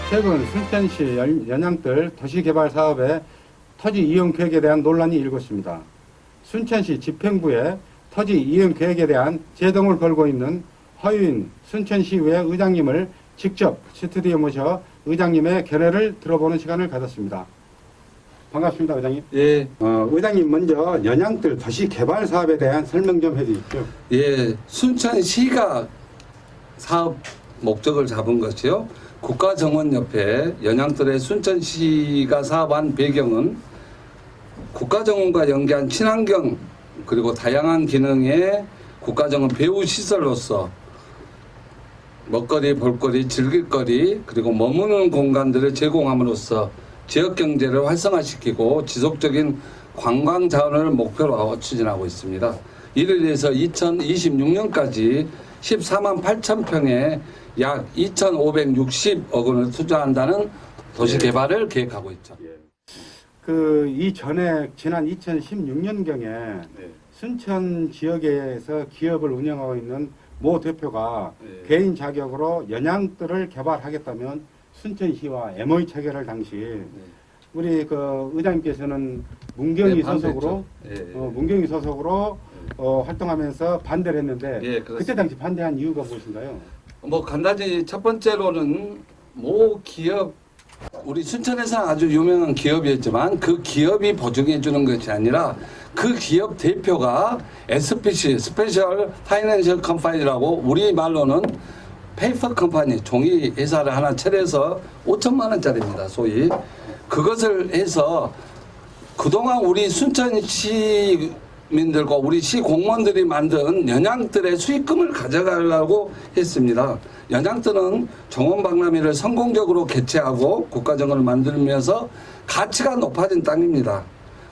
최근 순천시 연양뜰 도시개발 사업의 토지 이용 계획에 대한 논란이 일었습니다. 순천시 집행부에 토지 이용 계획에 대한 제동을 걸고 있는 허유인 순천시의회 의장님을 직접 스튜디오에 모셔 의장님의 견해를 들어보는 시간을 가졌습니다. 반갑습니다, 의장님. 예. 의장님 먼저 연양뜰 도시개발 사업에 대한 설명 좀 해주십시오. 예. 순천시가 사업 목적을 잡은 것이요. 국가정원협회 연양뜰의 순천시가 사업한 배경은 국가정원과 연계한 친환경 그리고 다양한 기능의 국가정원 배후시설로서 먹거리, 볼거리, 즐길거리 그리고 머무는 공간들을 제공함으로써 지역경제를 활성화시키고 지속적인 관광자원을 목표로 추진하고 있습니다. 이를 위해서 2026년까지 14만 8천 평에 약 2,560억 원을 투자한다는 도시개발을 계획하고 있죠. 이 전에 지난 2016년경에 순천 지역에서 기업을 운영하고 있는 모 대표가 개인 자격으로 연양뜰을 개발하겠다면 순천시와 MOU 체결할 당시 우리 그 의장님께서는 문경이 소속으로 문경이 소속으로 활동하면서 반대를 했는데 그때 당시 반대한 이유가 무엇인가요? 뭐 간단히 첫 번째로는 모 기업 우리 순천에서 아주 유명한 기업이었지만 그 기업이 보증해 주는 것이 아니라 그 기업 대표가 SPC 스페셜 파이낸셜 컴퍼니라고 우리 말로는 페이퍼 컴퍼니 종이 회사를 하나 차려서 5천만 원짜리입니다. 소위 그것을 해서 그동안 우리 순천시 민들과 우리 시 공무원들이 만든 연양뜰의 수익금을 가져가려고 했습니다. 연양뜰은 정원박람회를 성공적으로 개최하고 국가정원을 만들면서 가치가 높아진 땅입니다.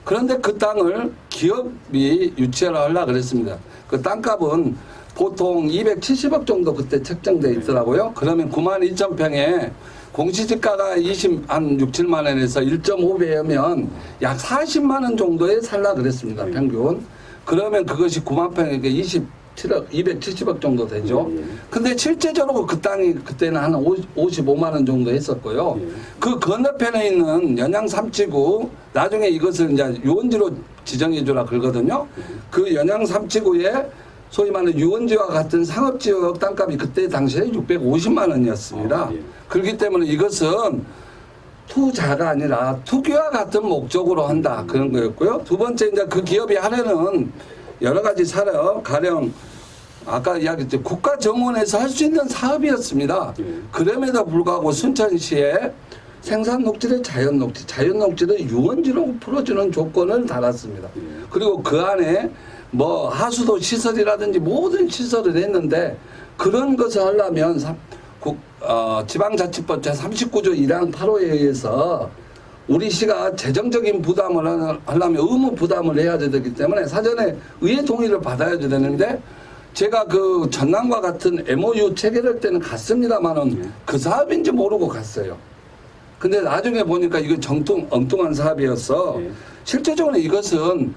그런데 그 땅을 기업이 유치를 하려고 그랬습니다. 그 땅값은 보통 270억 정도 그때 책정되어 있더라고요. 그러면 9만 2천 평에 공시지가가 한 6, 7만 원에서 1.5배면 약 40만 원 정도에 살라 그랬습니다. 평균. 그러면 그것이 9만 평에게 27억, 270억 정도 되죠. 근데 실제적으로 그 땅이 그때는 한 55만 원 정도 했었고요. 그 건너편에 있는 연양 삼치구, 나중에 이것을 이제 유원지로 지정해 주라 그러거든요. 그 연양 삼치구에 소위 말하는 유원지와 같은 상업지역 땅값이 그때 당시에 650만 원이었습니다. 그렇기 때문에 이것은 투자가 아니라 투기와 같은 목적으로 한다 그런 거였고요. 두 번째 이제 그 기업이 하려는 여러 가지 사업, 가령 아까 이야기했죠. 국가정원에서 할 수 있는 사업이었습니다. 그럼에도 불구하고 순천시에 생산 녹지를 자연 녹지, 자연 녹지를 유원지로 풀어주는 조건을 달았습니다. 그리고 그 안에 뭐 하수도 시설이라든지 모든 시설을 했는데 그런 것을 하려면 지방자치법 제39조 1항 8호에 의해서 우리 시가 재정적인 부담을 하려면 의무 부담을 해야 되기 때문에 사전에 의회 동의를 받아야 되는데 제가 그 전남과 같은 MOU 체결할 때는 갔습니다만은 그 사업인지 모르고 갔어요. 근데 나중에 보니까 이거 엉뚱한 사업이어서 실제적으로 이것은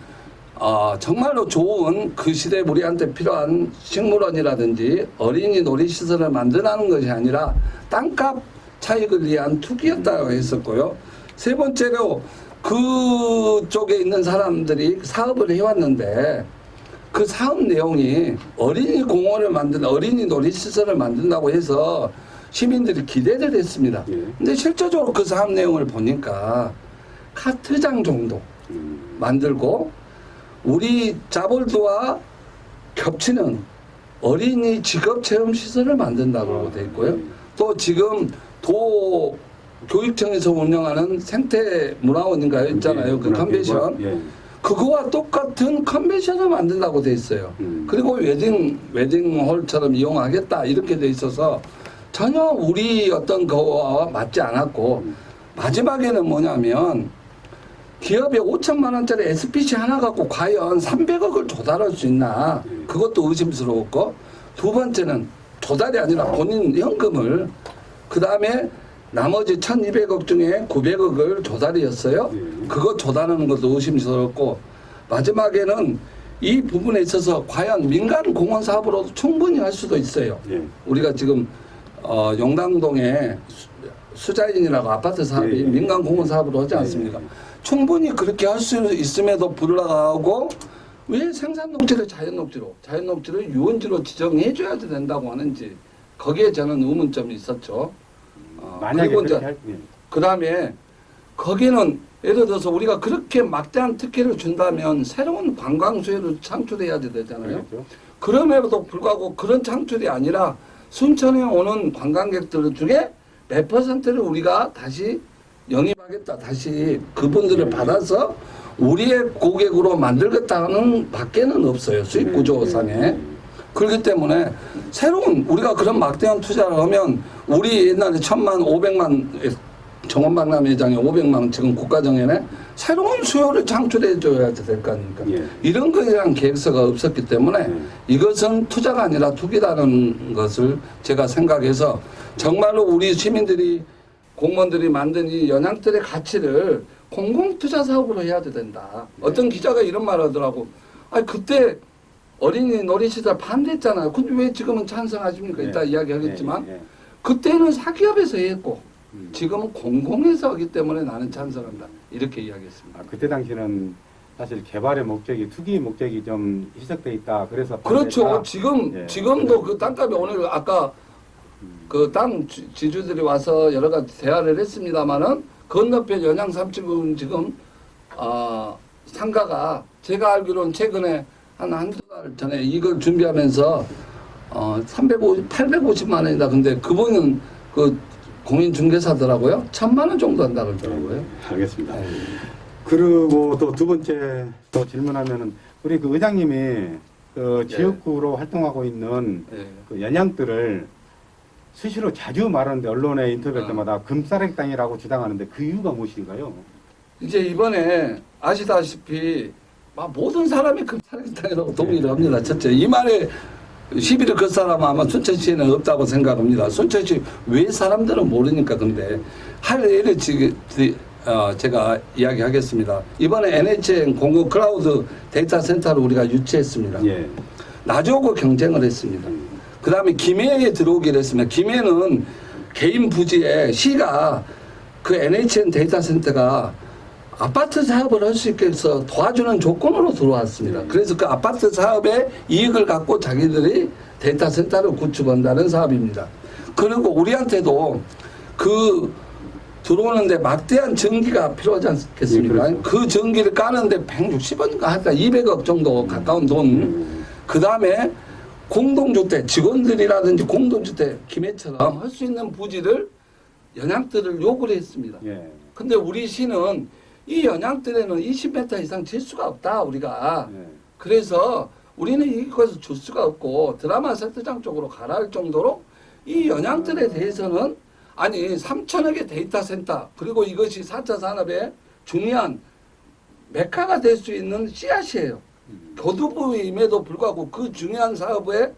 정말로 좋은 그 시대 우리한테 필요한 식물원이라든지 어린이 놀이시설을 만드는 것이 아니라 땅값 차익을 위한 투기였다고 했었고요. 세 번째로 그쪽에 있는 사람들이 사업을 해왔는데 그 사업 내용이 어린이 공원을 어린이 놀이시설을 만든다고 해서 시민들이 기대를 했습니다. 근데 실제적으로 그 사업 내용을 보니까 카트장 정도 만들고 우리 자볼드와 겹치는 어린이 직업체험시설을 만든다고 되어 있고요. 또 지금 도 교육청에서 운영하는 생태문화원인가요? 있잖아요. 그 컨벤션. 그거와 똑같은 컨벤션을 만든다고 되어 있어요. 그리고 웨딩홀처럼 이용하겠다 이렇게 되어 있어서 전혀 우리 어떤 거와 맞지 않았고 마지막에는 뭐냐면 기업에 5천만 원짜리 SPC 하나 갖고 과연 300억을 조달할 수 있나 그것도 의심스러웠고 두 번째는 조달이 아니라 본인 현금을 그 다음에 나머지 1200억 중에 900억을 조달이었어요. 그거 조달하는 것도 의심스럽고 마지막에는 이 부분에 있어서 과연 민간 공원 사업으로도 충분히 할 수도 있어요. 우리가 지금 용당동에 수자인이라고 아파트 사업이 예, 예. 민간 공원 사업으로 하지 않습니까? 예, 예. 충분히 그렇게 할 수 있음에도 불구하고 왜 생산녹지를 자연녹지를 유원지로 지정해줘야 된다고 하는지 거기에 저는 의문점이 있었죠. 만약에 그리고 그렇게 이제 할 그다음에 거기는 예를 들어서 우리가 그렇게 막대한 특혜를 준다면 새로운 관광 수요를 창출해야 되잖아요. 그렇죠. 그럼에도 불구하고 그런 창출이 아니라 순천에 오는 관광객들 중에 몇 퍼센트를 우리가 다시 영입하겠다. 다시 그분들을 받아서 우리의 고객으로 만들겠다는 밖에는 없어요. 수익 구조상에. 그렇기 때문에 새로운 우리가 그런 막대한 투자를 하면 우리 옛날에 1,000만, 500만 정원박람 회장에 500만 원 지금 국가정연에 새로운 수요를 창출해 줘야 될 거 아닙니까? 예. 이런 거에 대한 계획서가 없었기 때문에 이것은 투자가 아니라 투기라는 것을 제가 생각해서 정말로 우리 시민들이 공무원들이 만든 이 연양들의 가치를 공공투자 사업으로 해야 된다. 어떤 기자가 이런 말을 하더라고. 아 그때 어린이 놀이시설 반대했잖아요. 근데 왜 지금은 찬성하십니까? 이따 이야기하겠지만 그때는 사기업에서 했고 지금은 공공에서 하기 때문에 나는 찬성한다. 이렇게 이야기했습니다. 그때 당시는 사실 개발의 목적이 투기 목적이 좀 희석돼 있다. 그래서 그렇죠. 반대했다. 지금도 그 땅값이 오늘 아까 그 땅 지주들이 와서 여러 가지 대화를 했습니다마는 건너편 연양 삼층은 지금 상가가 제가 알기로는 최근에 한두 달 전에 이걸 준비하면서 850만 원이다. 근데 그분은 그 공인중개사더라고요. 1,000만 원 정도 한다 그러더라고요. 알겠습니다. 그리고 또 두 번째 또 질문하면은 우리 그 의장님이 그 지역구로 활동하고 있는 그 연양들을 수시로 자주 말하는데 언론에 인터뷰할 때마다 금싸레기 땅이라고 주장하는데 그 이유가 무엇인가요? 이제 이번에 아시다시피 모든 사람이 금싸레기 땅이라고 동의를 합니다. 첫째 이 말에 시비를 그 사람은 아마 순천시에는 없다고 생각합니다. 순천시 왜 사람들은 모르니까. 근데 할 일을 제가 이야기하겠습니다. 이번에 NHN 공공 클라우드 데이터 센터를 우리가 유치했습니다. 예. 나주하고 경쟁을 했습니다. 그 다음에 김해에 들어오기로 했습니다. 김해는 개인 부지에 시가 그 NHN 데이터 센터가 아파트 사업을 할 수 있게 해서 도와주는 조건으로 들어왔습니다. 그래서 그 아파트 사업의 이익을 갖고 자기들이 데이터 센터를 구축한다는 사업입니다. 그리고 우리한테도 그 들어오는데 막대한 전기가 필요하지 않겠습니까? 예, 그렇죠. 그 전기를 까는데 160원인가 하다 200억 정도 가까운 돈. 그 다음에 공동주택, 직원들이라든지 공동주택, 김해처럼 할 수 있는 부지를 연양들을 요구를 했습니다. 예. 근데 우리 시는 이 연양들에는 20m 이상 질 수가 없다, 우리가. 예. 그래서 우리는 이것을 줄 수가 없고 드라마 세트장 쪽으로 가라 할 정도로 이 연양들에 대해서는 아니 3천억의 데이터 센터 그리고 이것이 4차 산업의 중요한 메카가 될 수 있는 씨앗이에요. 교두부임에도 불구하고 그 중요한 사업에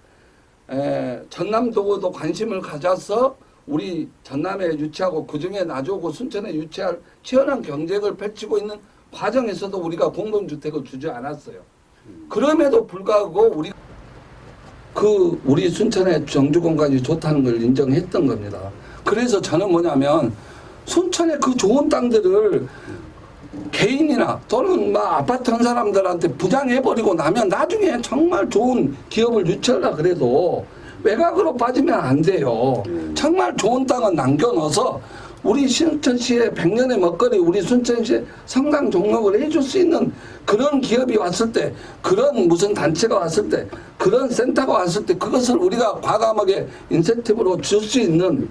전남도도 관심을 가져서 우리 전남에 유치하고 그중에 나주고 순천에 유치할 치열한 경쟁을 펼치고 있는 과정에서도 우리가 공동주택을 주지 않았어요. 그럼에도 불구하고 우리 순천의 정주 공간이 좋다는 걸 인정했던 겁니다. 그래서 저는 뭐냐면 순천의 그 좋은 땅들을 개인이나 또는 아파트 한 사람들한테 부장해버리고 나면 나중에 정말 좋은 기업을 유치하려 그래도 외곽으로 빠지면 안 돼요. 정말 좋은 땅은 남겨놓아서 우리 순천시의 100년의 먹거리 우리 순천시에 성당 종목을 해줄 수 있는 그런 기업이 왔을 때 그런 무슨 단체가 왔을 때 그런 센터가 왔을 때 그것을 우리가 과감하게 인센티브로 줄 수 있는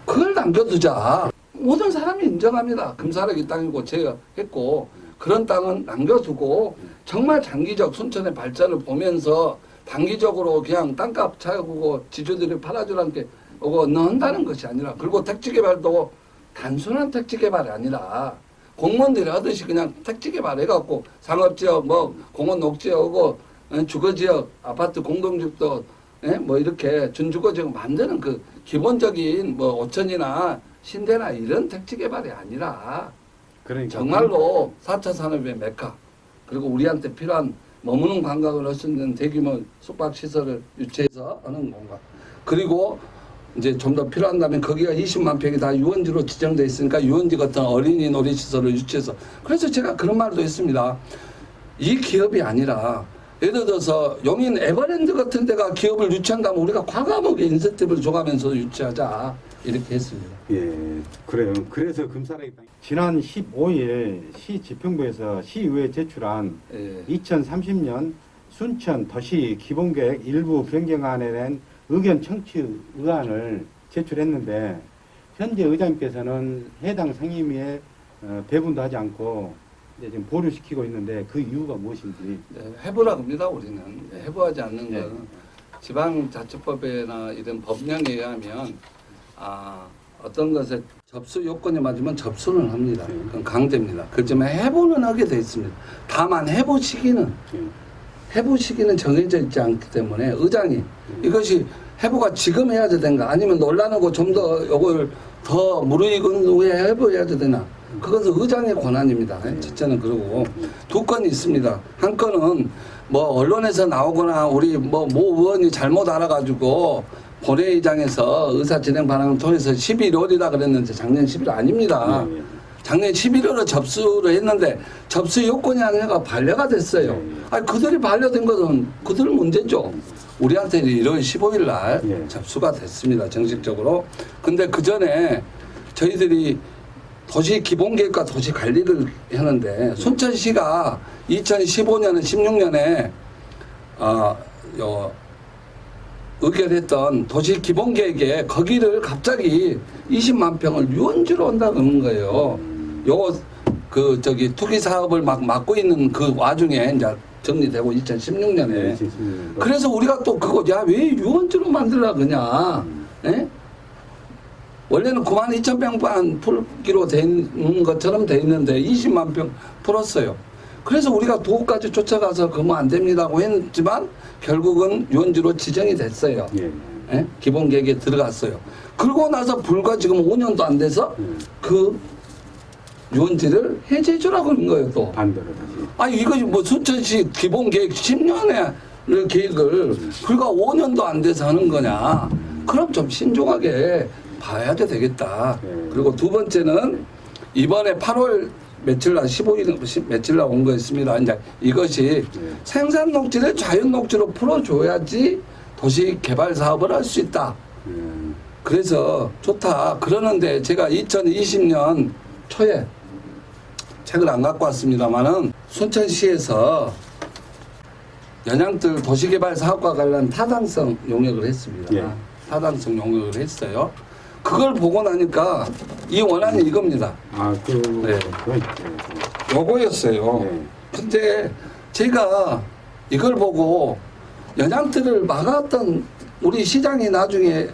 그걸 남겨두자. 모든 사람이 인정합니다. 금사래기 땅이고 제가 했고 그런 땅은 남겨두고 정말 장기적 순천의 발전을 보면서 단기적으로 그냥 땅값 차고 지주들이 팔아주라는 게 오고 넣는다는 것이 아니라 그리고 택지개발도 단순한 택지개발이 아니라 공무원들이 하듯이 그냥 택지개발 해갖고 상업지역 공원 녹지역하고 주거지역 아파트 공동주택도 이렇게 준주거지역 만드는 그 기본적인 5천이나 신대나 이런 택지개발이 아니라 그러니까 정말로 4차 산업의 메카 그리고 우리한테 필요한 머무는 관광을 할 수 있는 대규모 숙박시설을 유치해서 하는 공간 그리고 이제 좀 더 필요한다면 거기가 20만 평이 다 유원지로 지정돼 있으니까 유원지 같은 어린이 놀이시설을 유치해서 그래서 제가 그런 말도 했습니다. 이 기업이 아니라 예를 들어서 용인 에버랜드 같은 데가 기업을 유치한다면 우리가 과감하게 인센티브를 줘가면서 유치하자 이렇게 했습니다. 예, 그래요. 그래서 금사라기 땅. 지난 15일 시 지평부에서 시의회에 제출한 예. 2030년 순천 도시 기본계획 일부 변경안에 대한 의견 청취 의안을 제출했는데 현재 의장님께서는 해당 상임위에 배분도 하지 않고 이제 지금 보류시키고 있는데 그 이유가 무엇인지. 네, 해부라고 합니다. 우리는 해부하지 않는 네. 건 지방자치법이나 이런 법령에 의하면 어떤 것에 접수 요건이 맞으면 접수는 합니다. 그건 강제입니다. 그렇지만 해부는 하게 돼 있습니다. 다만 해부 시기는 정해져 있지 않기 때문에 의장이 이것이 해부가 지금 해야 되는가 아니면 논란하고 좀 더 이걸 더 무르익은 후에 해부해야 되나 그것은 의장의 권한입니다. 첫째는 그러고 두 건이 있습니다. 한 건은 뭐 언론에서 나오거나 우리 모 의원이 잘못 알아가지고 본회의장에서 의사 진행 반응을 통해서 11월이라 그랬는데 작년 11월 아닙니다. 작년 11월에 접수를 했는데 접수 요건이 아니라 반려가 됐어요. 아니 그들이 반려된 것은 그들 문제죠. 우리한테는 1월 15일 날 접수가 됐습니다. 정식적으로. 근데 그 전에 저희들이 도시 기본계획과 도시 관리를 하는데 순천시가 2015년에 16년에 의결했던 도시 기본계획에 거기를 갑자기 20만 평을 유원지로 한다 그러는 거예요. 투기 사업을 막 막고 있는 그 와중에 이제 정리되고 2016년에. 그래서 우리가 또 그거 왜 유원지로 만들라 그러냐. 예? 원래는 92,000평만 풀기로 된 것처럼 돼 있는데 20만 평 풀었어요. 그래서 우리가 도까지 쫓아가서 그러면 안 됩니다고 했지만 결국은 유원지로 지정이 됐어요. 예? 기본 계획에 들어갔어요. 그러고 나서 불과 지금 5년도 안 돼서 그 유원지를 해제해 주라고 그런 거예요, 또. 반대로 다시. 아니, 이것이 뭐 순천시 기본 계획 10년의 계획을 불과 5년도 안 돼서 하는 거냐. 그럼 좀 신중하게 봐야 되겠다. 그리고 두 번째는 이번에 8월 며칠 날 15일 며칠 날 온 거였습니다. 이제 이것이 생산 녹지를 자연 녹지로 풀어줘야지 도시 개발 사업을 할 수 있다. 그래서 좋다. 그러는데 제가 2020년 초에 책을 안 갖고 왔습니다만은 순천시에서 연양들 도시개발 사업과 관련 타당성 용역을 했습니다. 타당성 용역을 했어요. 그걸 보고 나니까 이 원안이 이겁니다. 요거였어요. 근데 제가 이걸 보고 연양들을 막았던 우리 시장이 나중에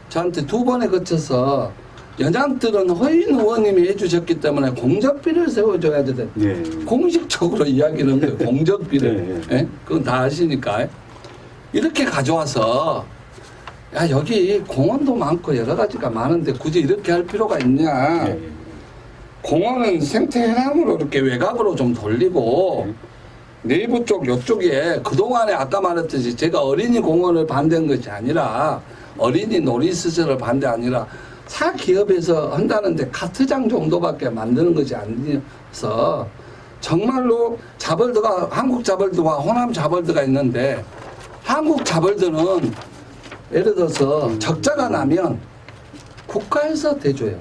저한테 2번에 거쳐서 연양들은 허인 의원님이 해주셨기 때문에 공적비를 세워줘야 되다. 공식적으로 이야기는 거예요. 공적비를. 그건 다 아시니까. 이렇게 가져와서 야 여기 공원도 많고 여러 가지가 많은데 굳이 이렇게 할 필요가 있냐. 공원은 생태해랑으로 이렇게 외곽으로 좀 돌리고 내부 쪽 요쪽에 그동안에 아까 말했듯이 제가 어린이 공원을 반대한 것이 아니라 어린이 놀이시설을 반대 아니라 사기업에서 한다는데 카트장 정도밖에 만드는 것이 아니어서 정말로 자벌드가 한국 자벌드와 호남 자벌드가 있는데 한국 자벌드는 예를 들어서 적자가 나면 국가에서 대줘요.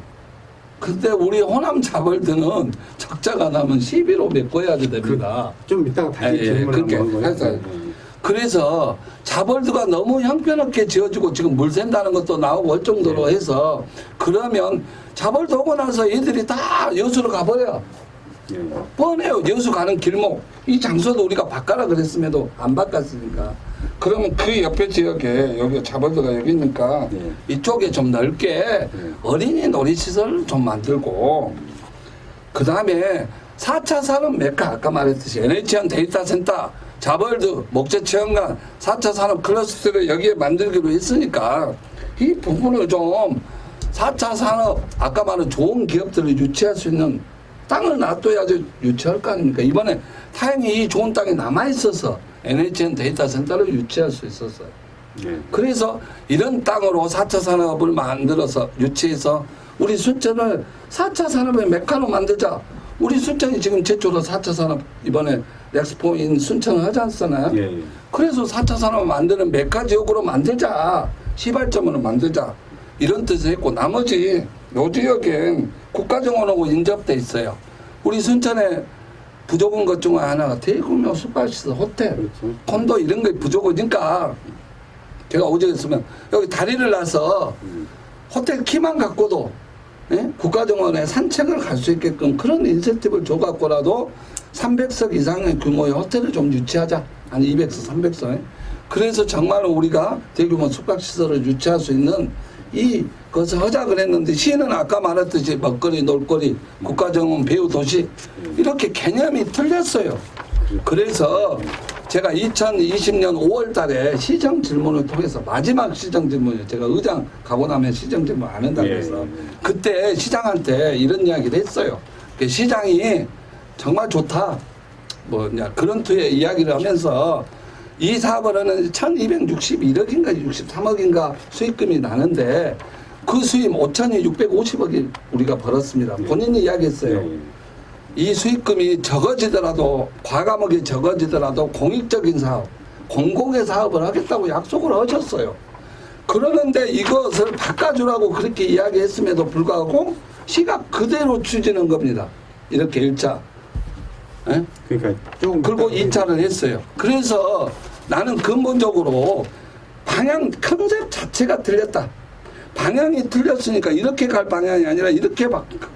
근데 우리 호남 자벌드는 적자가 나면 시비로 메꿔야 됩니다. 좀 이따가 다시 질문을 한번 해서. 그래서 자벌드가 너무 형편없게 지어지고 지금 물 샌다는 것도 나오고 할 정도로 해서 그러면 자벌드 오고 나서 얘들이 다 여수로 가버려. 뻔해요. 여수 가는 길목. 이 장소도 우리가 바꿔라 그랬음에도 안 바꿨으니까. 그러면 그 옆에 지역에 여기 자벌드가 여기 있으니까 이쪽에 좀 넓게 어린이 놀이시설을 좀 만들고 그 다음에 4차 산업 메카 아까 말했듯이 NHN 데이터 센터 자벌드 목재체험관 4차 산업 클러스터를 여기에 만들기로 했으니까 이 부분을 좀 4차 산업 아까 말한 좋은 기업들을 유치할 수 있는 땅을 놔둬야지 유치할 거 아닙니까? 이번에 다행히 이 좋은 땅이 남아있어서 NHN 데이터 센터를 유치할 수 있었어요. 예. 그래서 이런 땅으로 4차 산업을 만들어서 유치해서 우리 순천을 4차 산업의 메카로 만들자. 우리 순천이 지금 최초로 4차 산업 이번에 넥스포인 순천을 하지 않았잖아요. 예, 예. 그래서 4차 산업을 만드는 메카 지역으로 만들자. 시발점으로 만들자. 이런 뜻을 했고 나머지 요 지역엔 국가정원하고 인접돼 있어요. 우리 순천에 부족한 것 중 하나가 대규모 숙박시설, 호텔, 그렇죠. 콘도 이런 게 부족하니까 제가 어제 했으면 여기 다리를 놔서 호텔 키만 갖고도 예? 국가정원에 산책을 갈 수 있게끔 그런 인센티브를 줘갖고라도 300석 이상의 규모의 호텔을 좀 유치하자. 아니 200석, 300석. 그래서 정말로 우리가 대규모 숙박시설을 유치할 수 있는 이것을 하자 그랬는데 시는 아까 말했듯이 먹거리, 놀거리, 국가정원, 배후 도시 이렇게 개념이 틀렸어요. 그래서 제가 2020년 5월 달에 시정 질문을 통해서 마지막 시정 질문이에요. 제가 의장 가고 나면 시정 질문 안 한다고 해서 그때 시장한테 이런 이야기를 했어요. 시장이 정말 좋다. 뭐냐 그런 투의 이야기를 하면서 이 사업을 하는 1261억인가 63억인가 수익금이 나는데 그 수입 5,650억이 우리가 벌었습니다. 본인이 이야기했어요. 이 수익금이 적어지더라도 과감하게 적어지더라도 공익적인 사업, 공공의 사업을 하겠다고 약속을 하셨어요. 그러는데 이것을 바꿔주라고 그렇게 이야기했음에도 불구하고 시가 그대로 추진한 겁니다. 이렇게 1차. 예? 그러니까 조금 그리고 2차를 했어요. 그래서 나는 근본적으로 방향 컨셉 자체가 틀렸다. 방향이 틀렸으니까 이렇게 갈 방향이 아니라 이렇게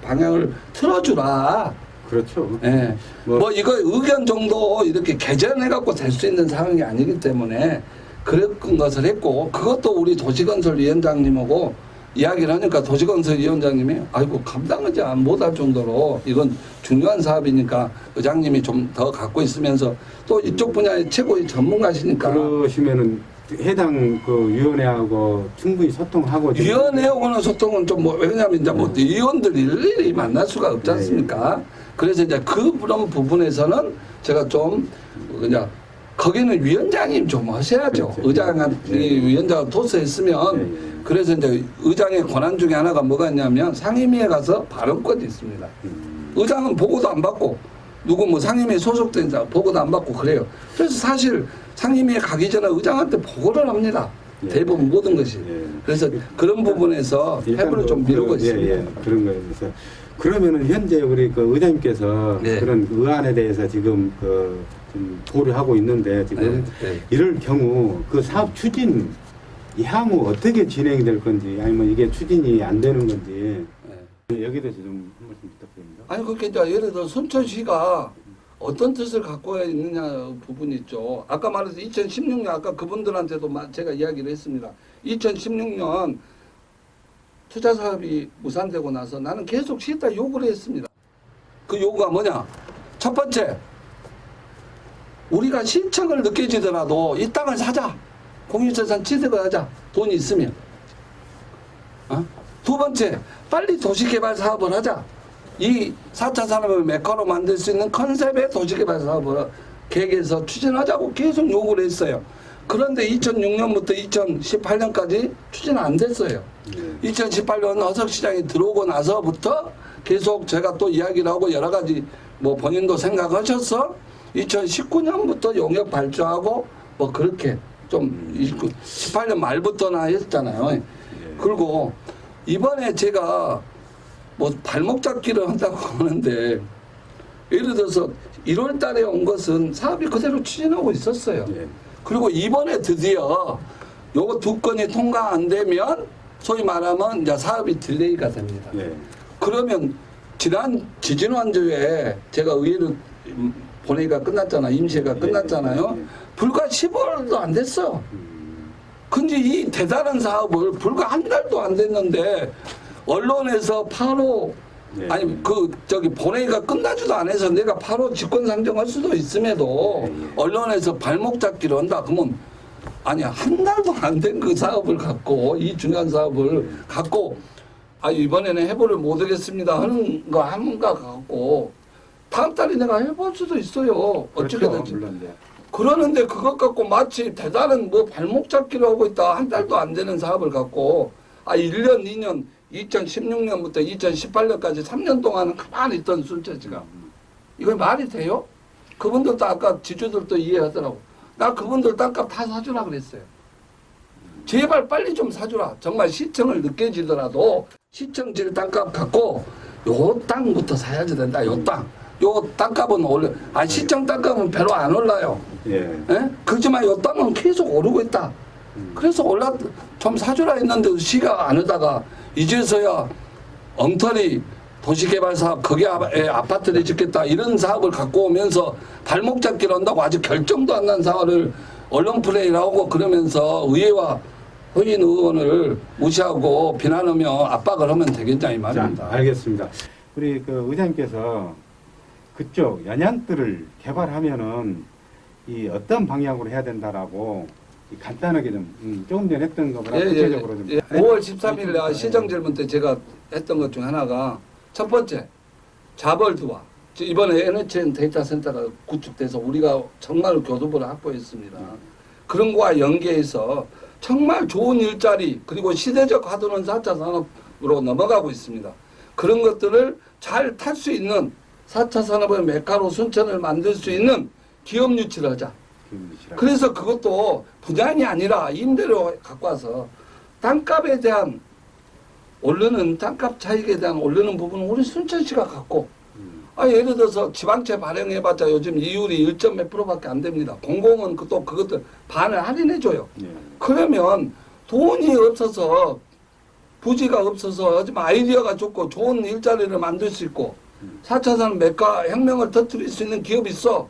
방향을 틀어주라. 그렇죠. 예. 뭐 이거 의견 정도 이렇게 개전해갖고 될 수 있는 상황이 아니기 때문에 그런 것을 했고 그것도 우리 도시건설위원장님하고 이야기를 하니까 도시건설위원장님이 아이고 감당하지 못할 정도로 이건 중요한 사업이니까 의장님이 좀 더 갖고 있으면서 또 이쪽 분야의 최고의 전문가시니까 그러시면은 해당 그 위원회하고 충분히 소통하고 위원회하고는 소통은 좀 뭐 왜냐하면 이제 뭐 위원들 일일이 만날 수가 없지 않습니까? 그래서 이제 그런 부분에서는 제가 좀 그냥 거기는 위원장님 좀 하셔야죠. 그렇죠. 의장이 위원장을 토스했으면 그래서 이제 의장의 권한 중에 하나가 뭐가 있냐면 상임위에 가서 발언권이 있습니다. 의장은 보고도 안 받고 누구 뭐 상임위에 소속된 자 보고도 안 받고 그래요. 그래서 사실 상임위에 가기 전에 의장한테 보고를 합니다. 대부분 모든 것이. 그래서 그런 부분에서 해부를 좀 미루고 있습니다. 그런 거에 대해서 그러면은 현재 우리 그 의장님께서 그런 의안에 대해서 지금 좀 고려하고 있는데 지금 이럴 경우 그 사업 추진 향후 어떻게 진행이 될 건지 아니면 이게 추진이 안 되는 건지 여기에 대해서 좀 한 말씀 부탁드립니다. 아니 그렇게 이제 예를 들어 순천시가 어떤 뜻을 갖고 있느냐 부분이 있죠. 아까 말해서 2016년 아까 그분들한테도 제가 이야기를 했습니다. 2016년 투자 사업이 무산되고 나서 나는 계속 시에다 요구를 했습니다. 그 요구가 뭐냐? 첫 번째, 우리가 신청을 느껴지더라도 이 땅을 사자. 공유재산 취득을 하자. 돈이 있으면. 두 번째, 빨리 도시개발 사업을 하자. 이 4차 산업을 메카로 만들 수 있는 컨셉의 도시개발 사업을 계획해서 추진하자고 계속 요구를 했어요. 그런데 2006년부터 2018년까지 추진 안 됐어요. 2018년 허석시장이 들어오고 나서부터 계속 제가 또 이야기를 하고 여러 가지 뭐 본인도 생각하셔서 2019년부터 용역 발주하고 뭐 그렇게 좀 18년 말부터나 했잖아요. 그리고 이번에 제가 뭐 발목 잡기를 한다고 하는데 예를 들어서 1월 달에 온 것은 사업이 그대로 추진하고 있었어요. 그리고 이번에 드디어 요거 두 건이 통과 안 되면 소위 말하면 이제 사업이 딜레이가 됩니다. 그러면 지난 지진완주에 제가 의회를 본회의가 끝났잖아요. 임시회가 끝났잖아요. 불과 15일도 안 됐어. 근데 이 대단한 사업을 불과 한 달도 안 됐는데 언론에서 8호 아니 본회의가 끝나지도 않아서 내가 8호 직권 상정할 수도 있음에도 언론에서 발목 잡기를 한다. 그러면 아니 한 달도 안 된 그 사업을 갖고 이 중요한 사업을 갖고 이번에는 해보를 못하겠습니다 하는 거 한가 갖고 다음 달에 내가 해볼 수도 있어요. 어떻게 그렇죠, 될지. 물론, 그러는데 그것 갖고 마치 대단한 뭐 발목 잡기를 하고 있다. 한 달도 안 되는 사업을 갖고 1년, 2년, 2016년부터 2018년까지 3년 동안은 가만히 있던 순천시가 이거 말이 돼요? 그분들도 아까 지주들도 이해하더라고. 나 그분들 땅값 다 사주라 그랬어요. 제발 빨리 좀 사주라. 정말 시청을 늦게 지더라도 시청질 땅값 갖고 요 땅부터 사야지 된다. 요 땅. 요 땅값은 올려. 시청 땅값은 별로 안 올라요. 예. 예? 그렇지만 요 땅은 계속 오르고 있다. 그래서 좀 사주라 했는데도 시가 안 오다가 이제서야 엉터리 도시개발 사업 거기에 아파트를 짓겠다 이런 사업을 갖고 오면서 발목 잡기를 한다고 아직 결정도 안 난 사업을 언론 플레이를 하고 그러면서 의회와 허인 의원을 무시하고 비난하며 압박을 하면 되겠냐 이 말입니다. 자, 알겠습니다. 우리 그 의장님께서 그쪽 연양들을 개발하면은 이 어떤 방향으로 해야 된다라고 간단하게 좀 조금 전에 했던 거보다 구체적으로 좀. 5월 13일 날 시정 질문 때 제가 했던 것 중 하나가 첫 번째 자벌드와 이번에 NHN 데이터 센터가 구축돼서 우리가 정말 교두보를 확보했습니다. 그런 거와 연계해서 정말 좋은 일자리 그리고 시대적 화두는 4차 산업으로 넘어가고 있습니다. 그런 것들을 잘 탈 수 있는 4차 산업의 메카로 순천을 만들 수 있는 기업 유치를 하자. 그래서 그것도 분양이 아니라 임대료 갖고 와서 땅값에 대한 오르는 땅값 차익에 대한 오르는 부분은 우리 순천시가 갖고 예를 들어서 지방채 발행해봤자 요즘 이율이 1점 몇 프로밖에 안 됩니다. 공공은 또 그것들 반을 할인해줘요. 그러면 돈이 없어서 부지가 없어서 하지만 아이디어가 좋고 좋은 일자리를 만들 수 있고 4차 산업 메카 혁명을 터뜨릴 수 있는 기업이 있어.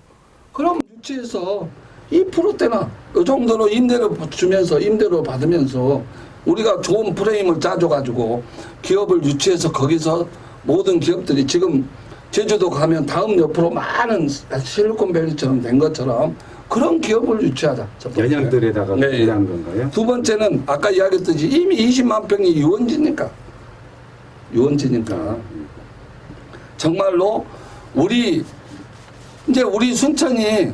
그럼 유치해서 2%대나 이 정도로 임대료 주면서 임대료 받으면서 우리가 좋은 프레임을 짜줘가지고 기업을 유치해서 거기서 모든 기업들이 지금 제주도 가면 다음 옆으로 많은 실리콘밸리처럼 된 것처럼 그런 기업을 유치하자. 연양들에다가 네. 한 건가요? 두 번째는 아까 이야기했듯이 이미 20만 평이 유원지니까 정말로 우리 순천이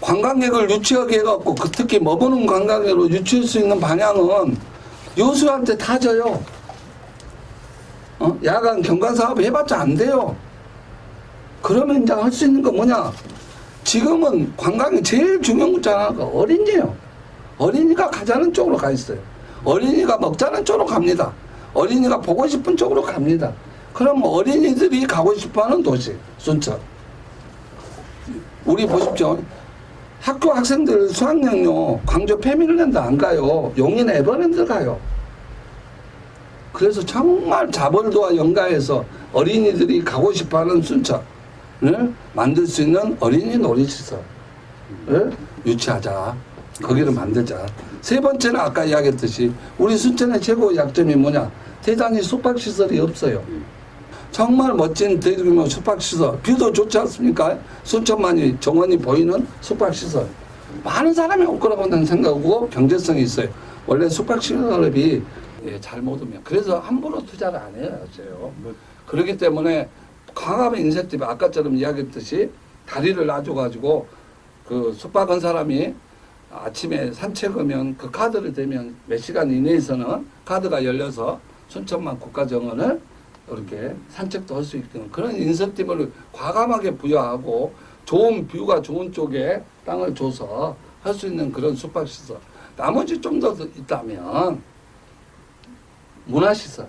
관광객을 유치하게 해갖고 특히 머무는 관광객으로 유치할 수 있는 방향은 여수한테 다 져요. 야간 경관 사업 해봤자 안 돼요. 그러면 이제 할 수 있는 거 뭐냐? 지금은 관광이 제일 중요한 것 중 하나가 어린이에요. 어린이가 가자는 쪽으로 가 있어요. 어린이가 먹자는 쪽으로 갑니다. 어린이가 보고 싶은 쪽으로 갑니다. 그럼 어린이들이 가고 싶어하는 도시 순천. 우리 보십시오. 학교 학생들 수학여행요 광주 패밀리랜드 안 가요. 용인 에버랜드 가요. 그래서 정말 자벌도와 연가해서 어린이들이 가고 싶어하는 순천을 만들 수 있는 어린이 놀이시설을 유치하자. 거기를 만들자. 세 번째는 아까 이야기했듯이 우리 순천의 최고 약점이 뭐냐? 대단히 숙박시설이 없어요. 정말 멋진 대규모 숙박시설, 뷰도 좋지 않습니까? 순천만이 정원이 보이는 숙박시설. 많은 사람이 올 거라고 나는 생각하고 경제성이 있어요. 원래 숙박시설업이 잘 못 오면. 그래서 함부로 투자를 안 해요. 그렇기 때문에 강압의 인센티브, 아까처럼 이야기했듯이 다리를 놔줘가지고 그 숙박한 사람이 아침에 산책하면 그 카드를 대면 몇 시간 이내에서는 카드가 열려서 순천만 국가정원을 이렇게 산책도 할 수 있는 그런 인센티브를 과감하게 부여하고 좋은 뷰가 좋은 쪽에 땅을 줘서 할 수 있는 그런 숙박시설. 나머지 좀 더 있다면 문화시설.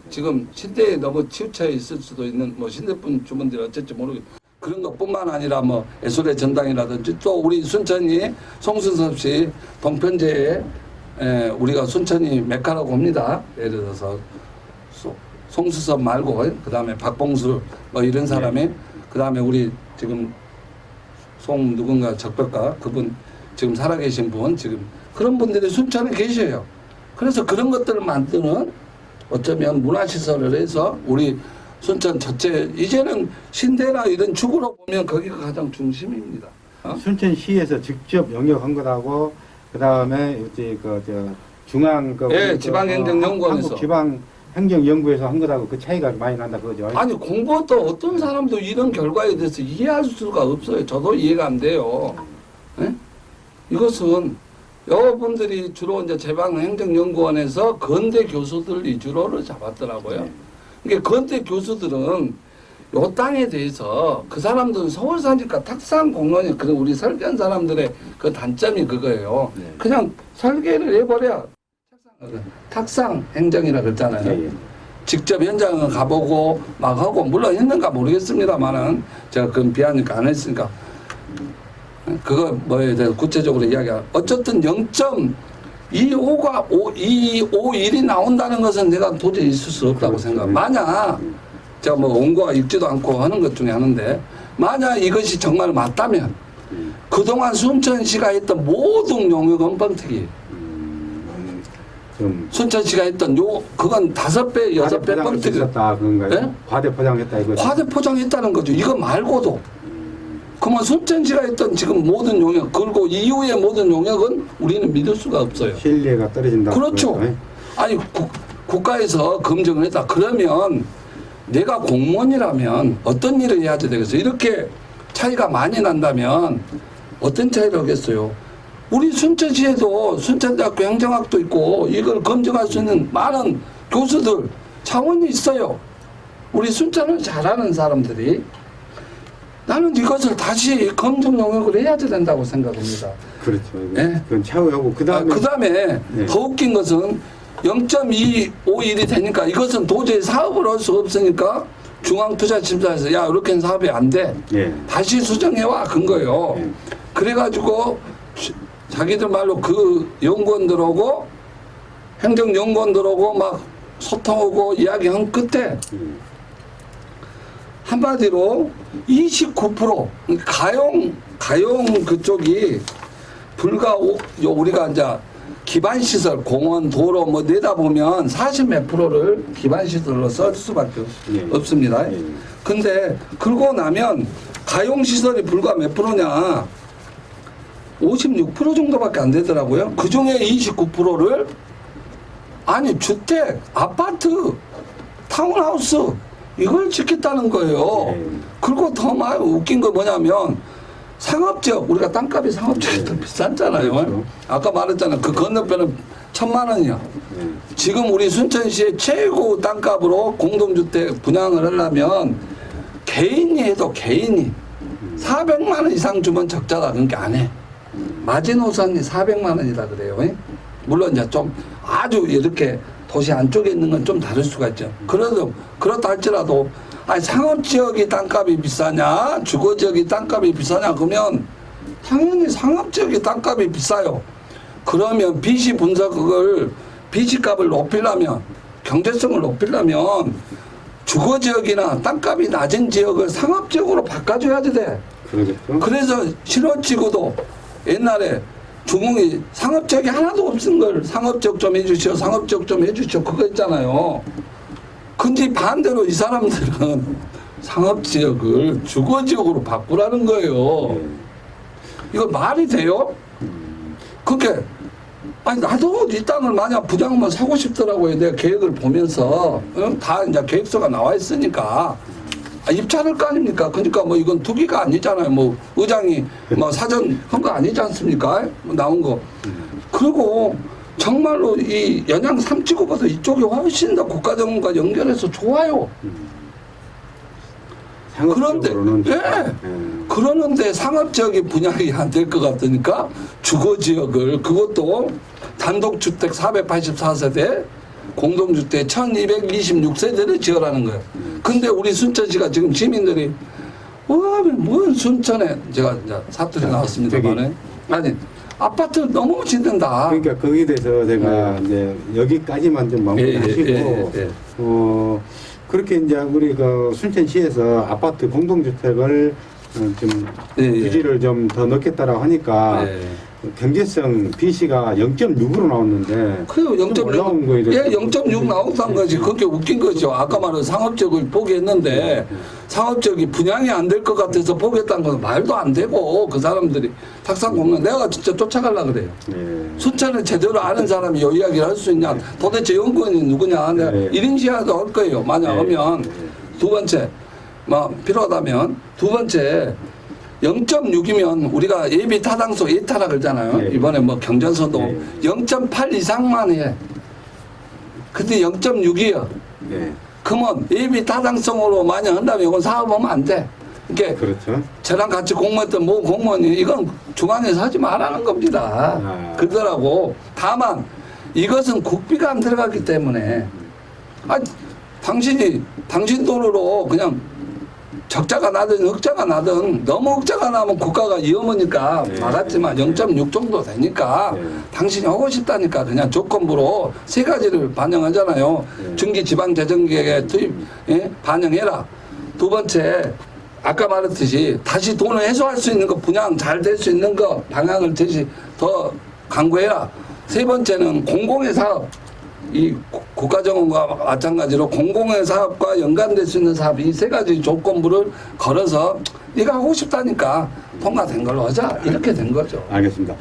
지금 신대에 너무 치우쳐 있을 수도 있는 신대분 주민들이 어쩔지 모르겠. 그런 것뿐만 아니라 예술의 전당이라든지 또 우리 순천이 송순섭 씨 동편제에 우리가 순천이 메카라고 합니다. 예를 들어서 송수섭 말고 그다음에 박봉수 이런 사람이 그다음에 우리 지금 송 누군가 적벽가 그분 지금 살아계신 분 지금 그런 분들이 순천에 계셔요. 그래서 그런 것들을 만드는 어쩌면 문화시설을 해서 우리 순천 전체 이제는 신대나 이런 축으로 보면 거기가 가장 중심입니다. 순천시에서 직접 영역한 것하고 그다음에 중앙 지방행정연구원에서 한국 지방행정연구에서 한 것하고 그 차이가 많이 난다 그거죠. 아니 공부도 어떤 사람도 이런 결과에 대해서 이해할 수가 없어요. 저도 이해가 안 돼요. 이것은 여러분들이 주로 이제 제방행정연구원에서 건대 교수들 위주로를 잡았더라고요. 그러니까 건대 교수들은 요 땅에 대해서 그 사람들은 서울 사니까 탁상 공론이 그런 우리 설계한 사람들의 그 단점이 그거예요. 네. 그냥 설계를 해버려. 탁상 행정이라 그랬잖아요. 예, 예. 직접 현장을 가보고 막 하고 물론 했는가 모르겠습니다만은 제가 그건 비하니까 안 했으니까 그거 뭐에 대해서 구체적으로 이야기하. 어쨌든 0.25가 251이 나온다는 것은 내가 도저히 있을 수 없다고 그렇죠. 생각. 만약 제가 뭐 원고가 읽지도 않고 하는 것 중에 하는데 만약 이것이 정말 맞다면 그동안 순천시가 했던 모든 용역은 뻥튀기. 좀 순천시가 했던 그건 5배, 6배 뻥튀기. 있었다 그런가요? 네? 과대 포장했다 이거. 과대 포장했다는 거죠. 이거 말고도. 그러면 순천시가 했던 지금 모든 용역, 그리고 이후의 모든 용역은 우리는 믿을 수가 없어요. 신뢰가 떨어진다. 그렇죠. 아니 국가에서 검증을 했다. 그러면 내가 공무원이라면 어떤 일을 해야 되겠어요? 이렇게 차이가 많이 난다면 어떤 차이를 하겠어요? 우리 순천시에도 순천대학교 행정학도 있고 이걸 검증할 수 있는 많은 교수들, 차원이 있어요. 우리 순천을 잘하는 사람들이. 나는 이것을 다시 검증 용역을 해야 된다고 생각합니다. 그렇죠. 네. 그건 차후하고 그다음에 네. 더 웃긴 것은 0.251이 되니까 이것은 도저히 사업을 할 수 없으니까 중앙투자심사에서 야 이렇게는 사업이 안 돼. 예. 다시 수정해와 그거예요. 예. 그래가지고 자기들 말로 그 연구원들하고 행정연구원들하고 막 소통하고 이야기한 끝에 한마디로 29% 가용 그쪽이 불과 우리가 이제 기반시설, 공원, 도로 뭐 내다보면 40몇 프로를 기반시설로 쓸 수밖에 없습니다. 근데 그러고 나면 가용시설이 불과 몇 프로냐 56% 정도밖에 안 되더라고요. 그 중에 29%를 아니 주택, 아파트, 타운하우스 이걸 짓겠다는 거예요. 그리고 더 많이 웃긴 거 뭐냐면 상업지역, 우리가 땅값이 상업지역이 더 비쌌잖아요. 그렇죠. 아까 말했잖아요. 그 건너편은 1,000만 원이야. 지금 우리 순천시의 최고 땅값으로 공동주택 분양을 하려면 개인이 해도 개인이 400만 원 이상 주면 적자다. 그러니까 안 해. 마지노선이 400만 원이다 그래요. 물론 이제 좀 아주 이렇게 도시 안쪽에 있는 건 좀 다를 수가 있죠. 그렇다 할지라도 아니 상업지역이 땅값이 비싸냐 주거지역이 땅값이 비싸냐 그러면 당연히 상업지역이 땅값이 비싸요. 그러면 빚이 분석을 빚값을 높이려면 경제성을 높이려면 주거지역이나 땅값이 낮은 지역을 상업지역으로 바꿔줘야지 돼. 그러겠죠. 그래서 신혼지구도 옛날에 중흥이 상업지역이 하나도 없은 걸 상업지역 좀 해주시오, 상업지역 좀 해주시오 그거 있잖아요. 근데 반대로 이 사람들은 상업지역을 주거지역으로 바꾸라는 거예요. 이거 말이 돼요? 그게 아니 나도 이 땅을 만약 분양만 사고 싶더라고요. 내가 계획을 보면서 다 이제 계획서가 나와 있으니까 입찰할 거 아닙니까? 그러니까 뭐 이건 투기가 아니잖아요. 뭐 의장이 뭐 사전 한 거 아니지 않습니까? 뭐 나온 거. 그리고 정말로 이 연양 3지구보다 이쪽이 훨씬 더 국가정원과 연결해서 좋아요. 그런데 그러는데 상업지역이 분양이 안 될 것 같으니까 주거지역을 그것도 단독주택 484세대 공동주택 1226세대를 지어라는 거예요. 근데 우리 순천시가 지금 시민들이 뭔 순천에 제가 이제 사투리 나왔습니다만 아니 아파트 너무 짓는다. 그러니까 거기에 대해서 제가 이제 여기까지만 좀 마무리하시고 그렇게 이제 우리 그 순천시에서 아파트 공동주택을 좀 유지를 좀 더 넣겠다라고 하니까 경제성 BC가 0.6으로 나왔는데 그래요. 0.6 예, 0.6 나온다는 거지. 그게 웃긴 거죠. 아까 말한 상업지역을 포기했는데 상업지역이 분양이 안 될 것 같아서 포기했다는 건 말도 안 되고 그 사람들이 탁상공론 내가 진짜 쫓아가려고 그래요. 순천을 제대로 아는 사람이 이 이야기를 할 수 있냐. 도대체 연구원이 누구냐. 내가 1인 시야도 할 거예요. 만약 하면 두 번째 뭐 필요하다면 두 번째 0.6이면 우리가 예비 타당성 예타라 그러잖아요. 예. 이번에 뭐 경전선도 예. 0.8 이상만 해. 근데 0.6이요. 예. 그러면 예비 타당성으로 만약 한다면 이건 사업하면 안 돼. 그러니까 그렇죠. 저랑 같이 공무했던 모 공무원이 이건 중앙에서 하지 말라는 겁니다. 아. 그러더라고. 다만 이것은 국비가 안 들어갔기 때문에 당신 돈으로 그냥 적자가 나든 흑자가 나든 너무 흑자가 나면 국가가 위험하니까 네. 말았지만 0.6 정도 되니까 네. 당신이 하고 싶다니까 그냥 조건부로 세 가지를 반영하잖아요. 네. 중기지방재정계획에 투입 반영해라. 두 번째 아까 말했듯이 다시 돈을 해소할 수 있는 거 분양 잘 될 수 있는 거 방향을 제시 더 강구해라. 세 번째는 공공의 사업 이 국가정원과 마찬가지로 공공의 사업과 연관될 수 있는 사업 이 세 가지 조건부를 걸어서 네가 하고 싶다니까 통과된 걸로 하자 이렇게 된 거죠. 알겠습니다.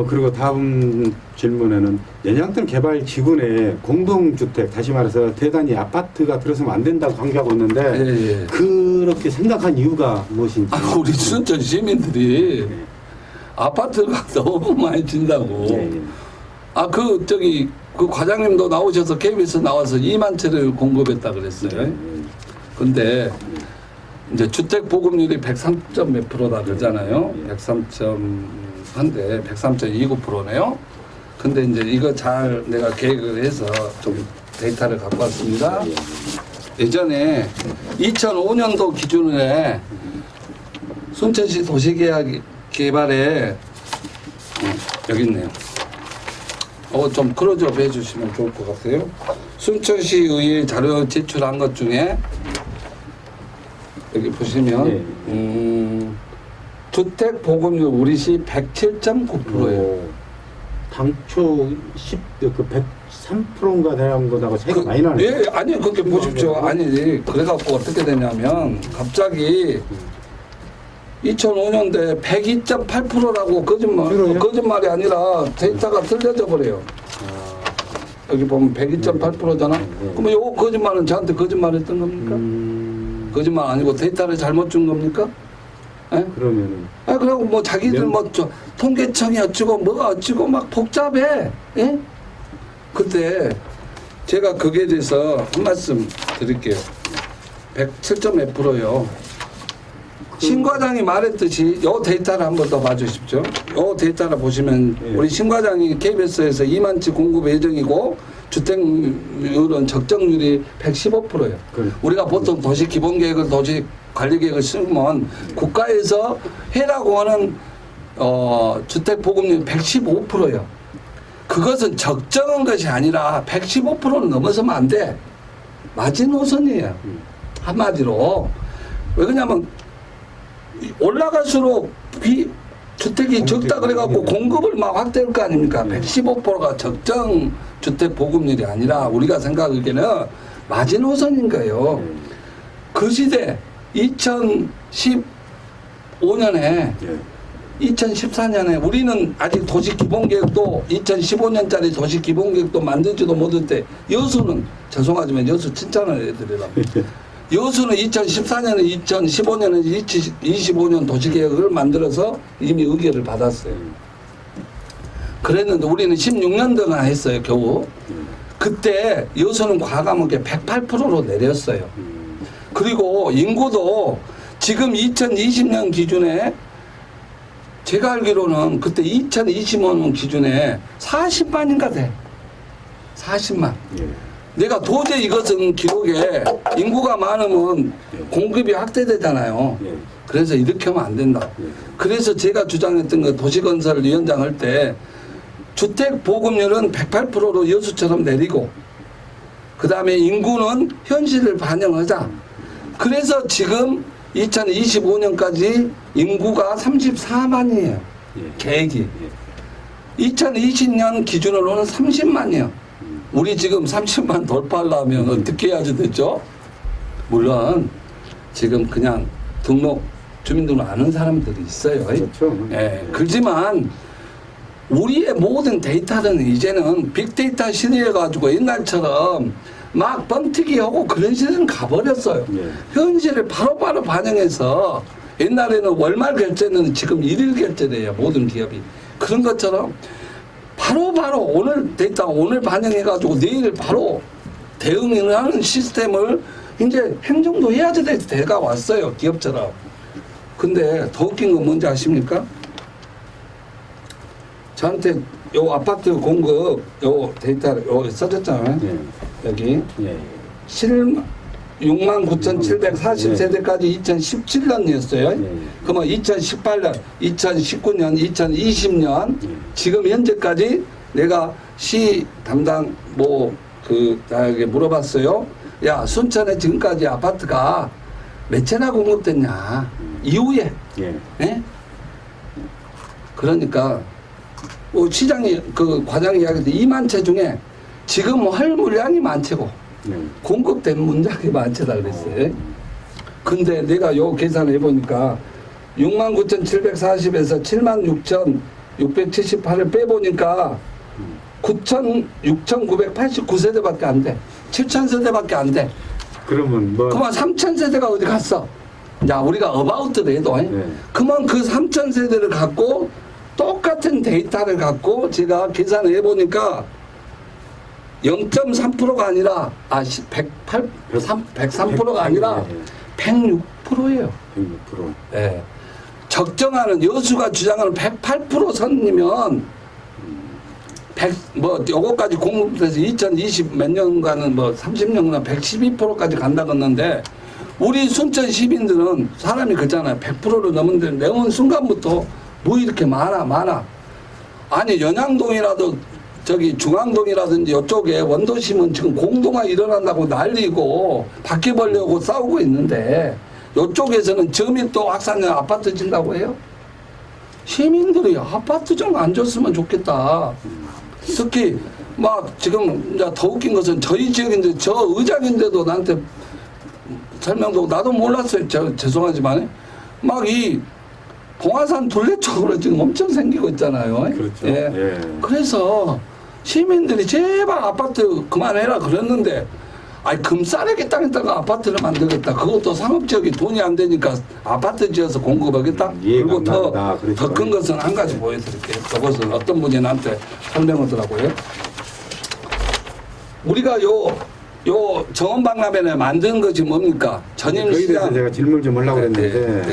그리고 다음 질문에는 연양동 개발 기군에 공동주택, 다시 말해서 대단히 아파트가 들어서면 안 된다고 강조하고 있는데 예. 그렇게 생각한 이유가 무엇인지. 우리 순천 시민들이 네. 아파트가 너무 많이 진다고. 예, 예. 그 과장님도 나오셔서 KBS 나와서 2만 채를 공급했다 그랬어요. 근데 이제 주택 보급률이 103점 몇 프로다 그러잖아요. 103.한데 103.29%네요. 근데 이제 이거 잘 내가 계획을 해서 좀 데이터를 갖고 왔습니다. 예전에 2005년도 기준에 순천시 도시계획 개발에 여기 있네요. 좀 클로즈업 해주시면 좋을 것 같아요. 순천시의 자료 제출한 것 중에 여기 보시면 주택 보급률 우리 시 107.9%예요. 당초 103%인가 대한 거하고 차이가 많이 나네요. 예, 아니 그렇게 보십시오. 아니 그래갖고 어떻게 되냐면 갑자기 2005년도에 102.8%라고 거짓말이 아니라 데이터가 틀려져 버려요. 여기 보면 102.8%잖아. 그러면 요 거짓말은 저한테 거짓말했던 겁니까? 거짓말 아니고 데이터를 잘못 준 겁니까? 예? 그러면은 그리고 뭐 자기들 통계청이 어찌고 뭐가 어찌고 막 복잡해. 예? 그때 제가 거기에 대해서 한 말씀 드릴게요. 107몇 %요. 신 과장이 말했듯이 요 데이터를 한번 더 봐주십시오. 요 데이터를 보시면 우리 신 과장이 KBS에서 2만 채 공급 예정이고 주택률은 적정률이 115%예요. 우리가 보통 도시 기본계획을 도시 관리계획을 쓰면 국가에서 해라고 하는 주택 보급률이 115%예요. 그것은 적정한 것이 아니라 115%는 넘어서면 안 돼. 마지노선이에요. 한마디로. 왜 그러냐면 올라갈수록 주택이 적다 그래갖고 공급을 막 확대할 거 아닙니까? 115%가 적정 주택 보급률이 아니라 우리가 생각하기에는 마지노선인 거예요. 그 시대 2015년에 2014년에 우리는 아직 도시 기본계획도 2015년짜리 도시 기본계획도 만들지도 못할 때 여수는 죄송하지만 여수 칭찬을 해드리라고. 여수는 2014년에 2015년에 2025년 도시계획을 만들어서 이미 의결을 받았어요. 그랬는데 우리는 16년도나 했어요, 겨우. 그때 여수는 과감하게 108%로 내렸어요. 그리고 인구도 지금 2020년 기준에 제가 알기로는 그때 2025년 기준에 40만인가 돼. 40만. 내가 도저히 이것은 기록에 인구가 많으면 공급이 확대되잖아요. 그래서 이렇게 하면 안 된다. 그래서 제가 주장했던 거 도시건설 위원장 할 때 주택 보급률은 108%로 여수처럼 내리고 그 다음에 인구는 현실을 반영하자. 그래서 지금 2025년까지 인구가 34만이에요. 계획이. 2020년 기준으로는 30만이에요. 우리 지금 30만 돌파하려면 어떻게 해야지 되죠? 물론 지금 그냥 주민등록 아는 사람들이 있어요. 그렇죠. 예, 그렇지만 우리의 모든 데이터는 이제는 빅데이터 시대여가지고 옛날처럼 막 뻥튀기하고 그런 시대는 가버렸어요. 현실을 바로바로 반영해서 옛날에는 월말 결제는 지금 일일 결제를 해요. 모든 기업이. 그런 것처럼 바로 오늘 데이터 오늘 반영해가지고 내일 바로 대응을 하는 시스템을 이제 행정도 해야지 될 때가 왔어요. 기업처럼. 근데 더 웃긴 건 뭔지 아십니까? 저한테 요 아파트 공급 요 데이터를 요 써졌잖아요. 예. 여기 예. 69,740세대까지 2017년이었어요. 예. 그러면 2018년, 2019년, 2020년 예. 지금 현재까지 내가 시 담당 나에게 물어봤어요. 야, 순천에 지금까지 아파트가 몇 채나 공급됐냐? 이후에. 예. 예? 그러니까 시장이 그 과장이 이야기했는데 2만 채 중에 지금 할 물량이 만 채고 네. 공급된 문장이 만 채다 그랬어요. 근데 내가 요 계산을 해보니까 69,740에서 76,678을 빼보니까 6,989세대밖에 안 돼. 7,000세대밖에 안 돼. 그러면 뭐 그만 3,000세대가 어디 갔어? 야, 우리가 어바웃을 해도 네. 그만 그 3,000세대를 갖고 똑같은 데이터를 갖고 제가 계산을 해보니까 0.3%가 아니라 103%가 아니라 106%예요. 106%. 예. 적정하는 여수가 주장하는 108% 선이면 요거까지 공급돼서 2020 몇 년간은 30년간 112%까지 간다고 했는데 우리 순천 시민들은 사람이 그렇잖아요. 100%를 넘는데 넘은 순간부터 뭐 이렇게 많아. 아니 연양동이라도 저기 중앙동이라든지 이쪽에 원도심은 지금 공동화 일어난다고 난리고 바퀴벌레하고 싸우고 있는데 이쪽에서는 점이 또 확산해 아파트 진다고 해요? 시민들이 아파트 좀 안 줬으면 좋겠다. 특히 막 지금 이제 더 웃긴 것은 저희 지역인데 저 의장인데도 나한테 설명도 나도 몰랐어요. 죄송하지만 막 이 봉화산 둘레 쪽으로 지금 엄청 생기고 있잖아요. 그렇죠. 예. 예. 그래서 시민들이 제발 아파트 그만해라 그랬는데 금싸레기 땅에다가 아파트를 만들겠다. 그것도 상업지역이 돈이 안 되니까 아파트 지어서 공급하겠다. 그리고 더 큰 것은 한 가지 보여드릴게요. 그것은 어떤 분이 나한테 설명하더라고요. 우리가 요 정원박람회를 만든 것이 뭡니까? 전임시장. 거기에 제가 질문 좀 하려고 했는데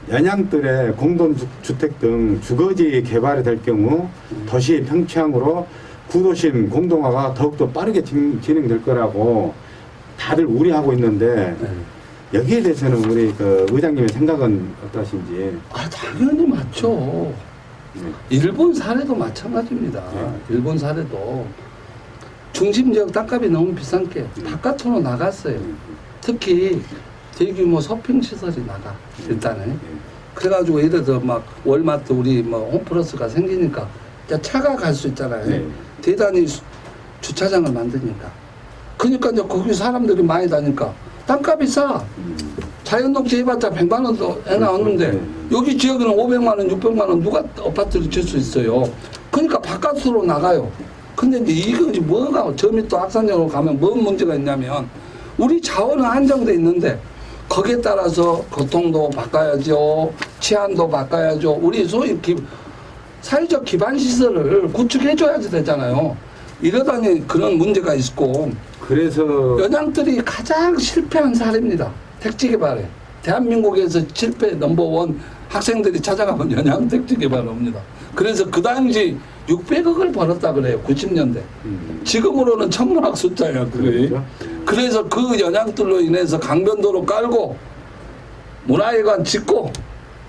연양들의 공동주택 등 주거지 개발이 될 경우 도시 평창으로 구도심 공동화가 더욱더 빠르게 진행될 거라고 다들 우려하고 있는데 여기에 대해서는 우리 그 의장님의 생각은 어떠신지? 당연히 맞죠. 일본 사례도 마찬가지입니다. 일본 사례도 중심 지역 땅값이 너무 비싼 게 바깥으로 나갔어요. 특히 대규모 쇼핑 시설이 나가 일단은. 그래가지고 예를 들어 막 월마트 우리 홈플러스가 생기니까 차가 갈 수 있잖아요. 네. 대단히 주차장을 만드니까. 그러니까 이제 거기 사람들이 많이 다니까 땅값이 싸. 자연녹지 해봤자 100만 원도 해 나왔는데 여기 지역에는 500만 원, 600만 원 누가 아파트를 질 수 있어요. 그러니까 바깥으로 나가요. 근데 이제 이것이 뭐가 점이 또 확산적으로 가면 뭔 문제가 있냐면 우리 자원은 한정돼 있는데 거기에 따라서 교통도 바꿔야죠. 치안도 바꿔야죠. 우리 소위 사회적 기반 시설을 구축해줘야지 되잖아요. 이러다니 그런 문제가 있고. 그래서 연양들이 가장 실패한 사례입니다. 택지 개발에. 대한민국에서 실패 넘버원 학생들이 찾아가면 연양 택지 개발을 옵니다. 그래서 그 당시 600억을 벌었다 그래요. 90년대. 지금으로는 천문학 숫자야. 그게. 그래서 그 연양들로 인해서 강변도로 깔고 문화회관 짓고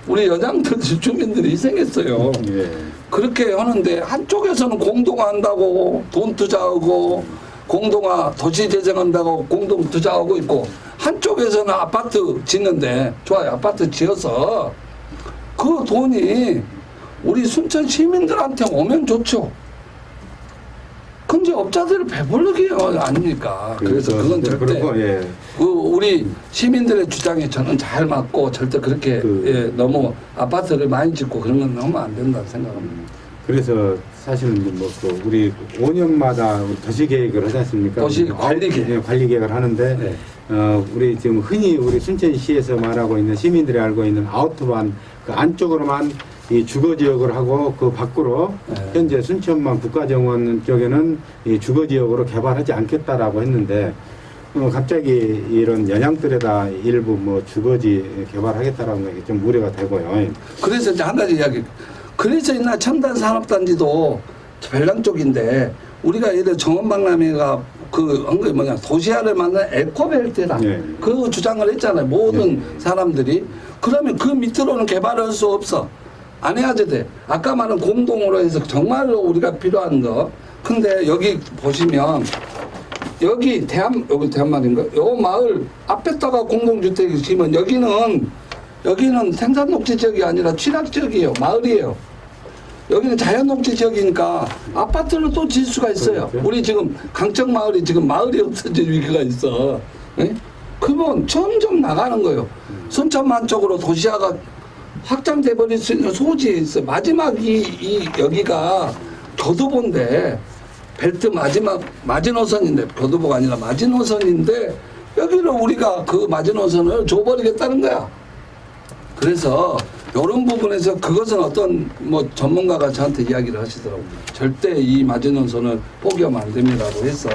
우리 연양들 주민들이 희생했어요. 예. 그렇게 하는데 한쪽에서는 공동화한다고 돈 투자하고 공동화 도시 재생한다고 공동 투자하고 있고 한쪽에서는 아파트 짓는데 좋아요. 아파트 지어서 그 돈이 우리 순천 시민들한테 오면 좋죠. 근데 업자들을 배부르게 아닙니까? 그래서 그건 절대 그렇고, 예. 우리 시민들의 주장에 저는 잘 맞고 절대 그렇게 너무 아파트를 많이 짓고 그런 건 너무 안 된다고 생각합니다. 그래서 사실은 우리 5년마다 도시 계획을 하지 않습니까? 도시 관리 계획. 관리 계획을 하는데 네. 우리 지금 흔히 우리 순천시에서 말하고 있는 시민들이 알고 있는 아우터반 그 안쪽으로만 이 주거지역을 하고 그 밖으로 현재 순천만 국가정원 쪽에는 이 주거지역으로 개발하지 않겠다라고 했는데 갑자기 이런 연양들에다 일부 뭐 주거지 개발하겠다라는 게 좀 우려가 되고요. 그래서 이제 한 가지 이야기. 그래서 옛날 첨단 산업단지도 별당 쪽인데 우리가 예를 정원박람회가 한 게 뭐냐 도시화를 만든 에코벨트다. 그 주장을 했잖아요. 모든 사람들이. 그러면 그 밑으로는 개발할 수 없어. 안 해야지 돼. 아까 말한 공동으로 해서 정말로 우리가 필요한 거. 근데 여기 보시면 여기 대한마을인가? 요 마을 앞에다가 공동주택이 지으면 여기는 생산녹지 지역이 아니라 취락 지역이에요. 마을이에요. 여기는 자연녹지 지역이니까 아파트를 또 지을 수가 있어요. 그렇죠. 우리 지금 강정마을이 지금 마을이 없어질 위기가 있어. 예? 그러면 점점 나가는 거예요. 순천만 쪽으로 도시화가 확장돼 버릴 수 있는 소지에 있어. 마지막 여기가 교두보인데 벨트 마지노선인데 교두보가 아니라 마지노선인데 여기를 우리가 그 마지노선을 줘버리겠다는 거야. 그래서 이런 부분에서 그것은 어떤 뭐 전문가가 저한테 이야기를 하시더라고요. 절대 이 마지노선을 포기하면 안 됩니다라고 해서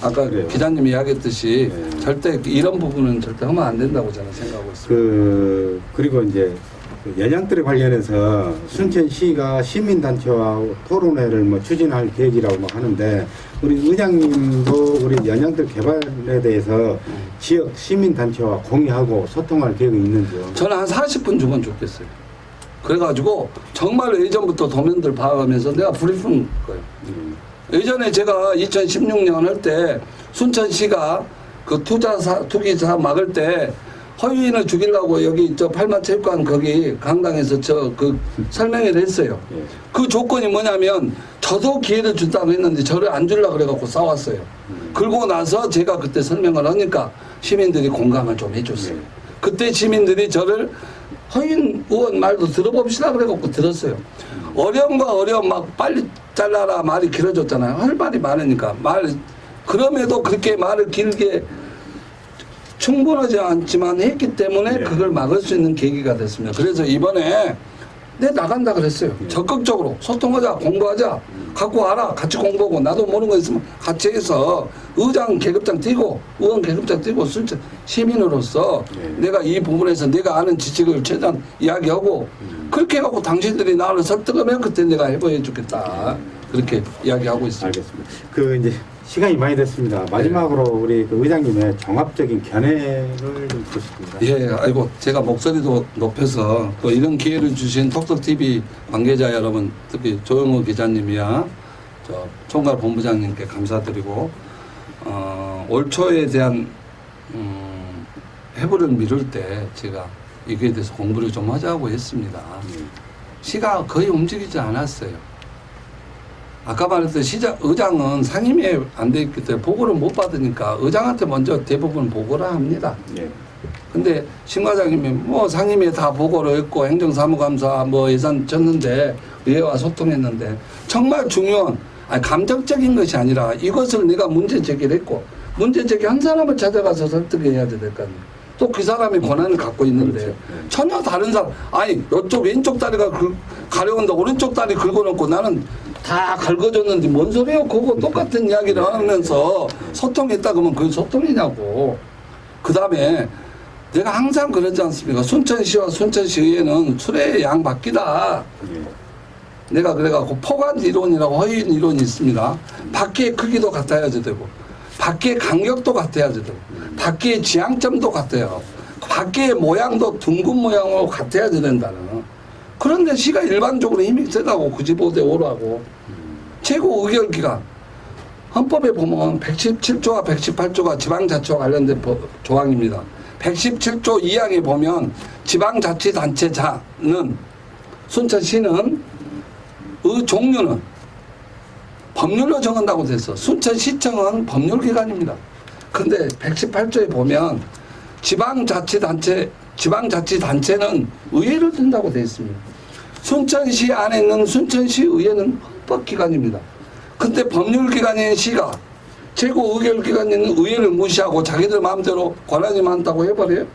아까 그래요. 기자님이 이야기했듯이 네. 절대 이런 부분은 절대 하면 안 된다고 저는 생각하고 있습니다. 그리고 이제 연양들에 관련해서 순천시가 시민단체와 토론회를 뭐 추진할 계획이라고 막 하는데 우리 의장님도 우리 연양들 개발에 대해서 지역 시민단체와 공유하고 소통할 계획이 있는지요? 저는 한 40분 주면 좋겠어요. 그래가지고 정말 예전부터 도면들 봐가면서 내가 브리핑 거예요. 예전에 제가 2016년 할 때 순천시가 그 투기사 막을 때 허위인을 죽이려고 여기 저 팔마체육관 거기 강당에서 그 설명회를 했어요. 그 조건이 뭐냐면 저도 기회를 준다고 했는데 저를 안 주려고 그래갖고 싸웠어요. 그러고 나서 제가 그때 설명을 하니까 시민들이 공감을 좀 해줬어요. 그때 시민들이 저를 허인 의원 말도 들어봅시다 그래갖고 들었어요. 어려움과 어려움 막 빨리 잘라라 말이 길어졌잖아요. 할 말이 많으니까 그럼에도 그렇게 말을 길게 충분하지 않지만 했기 때문에 그걸 막을 수 있는 계기가 됐습니다. 그래서 이번에 내 나간다 그랬어요. 적극적으로 소통하자, 공부하자, 갖고 와라, 같이 공부하고 나도 모르는 거 있으면 같이 해서 의장 계급장 뛰고 의원 계급장 뛰고 순천 시민으로서 내가 이 부분에서 내가 아는 지식을 최대한 이야기하고 그렇게 해갖고 당신들이 나를 설득하면 그때 내가 해보여 주겠다. 그렇게 이야기하고 있습니다. 알겠습니다. 그 이제 시간이 많이 됐습니다. 마지막으로 우리 그 의장님의 종합적인 견해를 좀 듣습니다. 예, 아이고 제가 목소리도 높여서 또 이런 기회를 주신 톡톡TV 관계자 여러분, 특히 조영호 기자님이야 저 총괄 본부장님께 감사드리고 올 초에 대한 해부를 미룰 때 제가 이거에 대해서 공부를 좀 하자고 했습니다. 시가 거의 움직이지 않았어요. 아까 말했듯이 의장은 상임위에 안 돼 있기 때문에 보고를 못 받으니까 의장한테 먼저 대부분 보고를 합니다. 근데 심 과장님이 뭐 상임위에 다 보고를 했고 행정사무감사 뭐 예산 쳤는데 의회와 소통했는데 정말 중요한 감정적인 것이 아니라 이것을 내가 문제 제기를 했고 문제 제기한 사람을 찾아가서 설득해야 될 거 아니에요. 또 그 사람이 권한을 갖고 있는데 그렇죠. 전혀 다른 사람 이쪽 왼쪽 다리가 가려운데 오른쪽 다리 긁어놓고 나는 다 긁어줬는데 뭔 소리예요? 그거 똑같은 이야기를 하면서 소통했다 그러면 그게 소통이냐고. 그 다음에 내가 항상 그러지 않습니까? 순천시와 순천시의회는 수레의 양 바뀌다. 내가 그래갖고 포관 이론이라고 허인 이론이 있습니다. 바퀴의 크기도 같아야지 되고 바퀴의 간격도 같아야지 되고 바퀴의 지향점도 같아요. 바퀴의 모양도 둥근 모양으로 같아야지 된다는. 그런데 시가 일반적으로 힘이 세다고 95대 5라고 최고 의결기간 헌법에 보면 117조와 118조가 지방자치와 관련된 조항입니다. 117조 2항에 보면 지방자치단체자는 순천시는 의 종류는 법률로 정한다고 돼서 순천시청은 법률기관입니다. 근데 118조에 보면 지방자치단체는 의회를 둔다고 되어 있습니다. 순천시 안에 있는 순천시 의회는 헌법기관입니다. 근데 법률기관인 시가 최고 의결기관 있는 의회를 무시하고 자기들 마음대로 권한이 많다고 해버려요?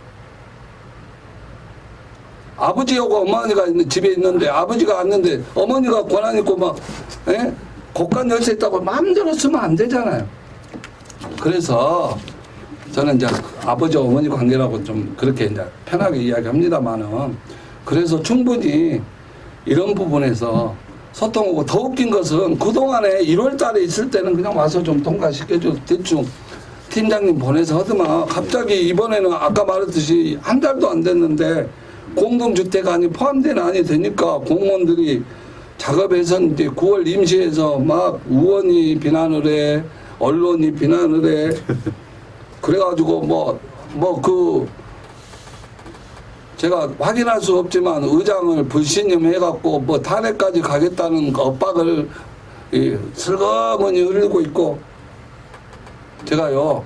아버지하고 어머니가 집에 있는데 아버지가 왔는데 어머니가 권한 있고 막 곡간 열쇠 있다고 마음대로 쓰면 안 되잖아요. 그래서 저는 이제 아버지 어머니 관계라고 좀 그렇게 이제 편하게 이야기합니다만은 그래서 충분히 이런 부분에서 소통하고 더 웃긴 것은 그동안에 1월 달에 있을 때는 그냥 와서 좀 통과시켜줘 대충 팀장님 보내서 하더만 갑자기 이번에는 아까 말했듯이 한 달도 안 됐는데 공동주택 안이 포함된 안이 되니까 공무원들이 작업해서 이제 9월 임시해서 막 의원이 비난을 해 언론이 비난을 해 그래가지고 제가 확인할 수 없지만 의장을 불신임해갖고 뭐 탄핵까지 가겠다는 엇박을 슬그머니 흘리고 있고 제가요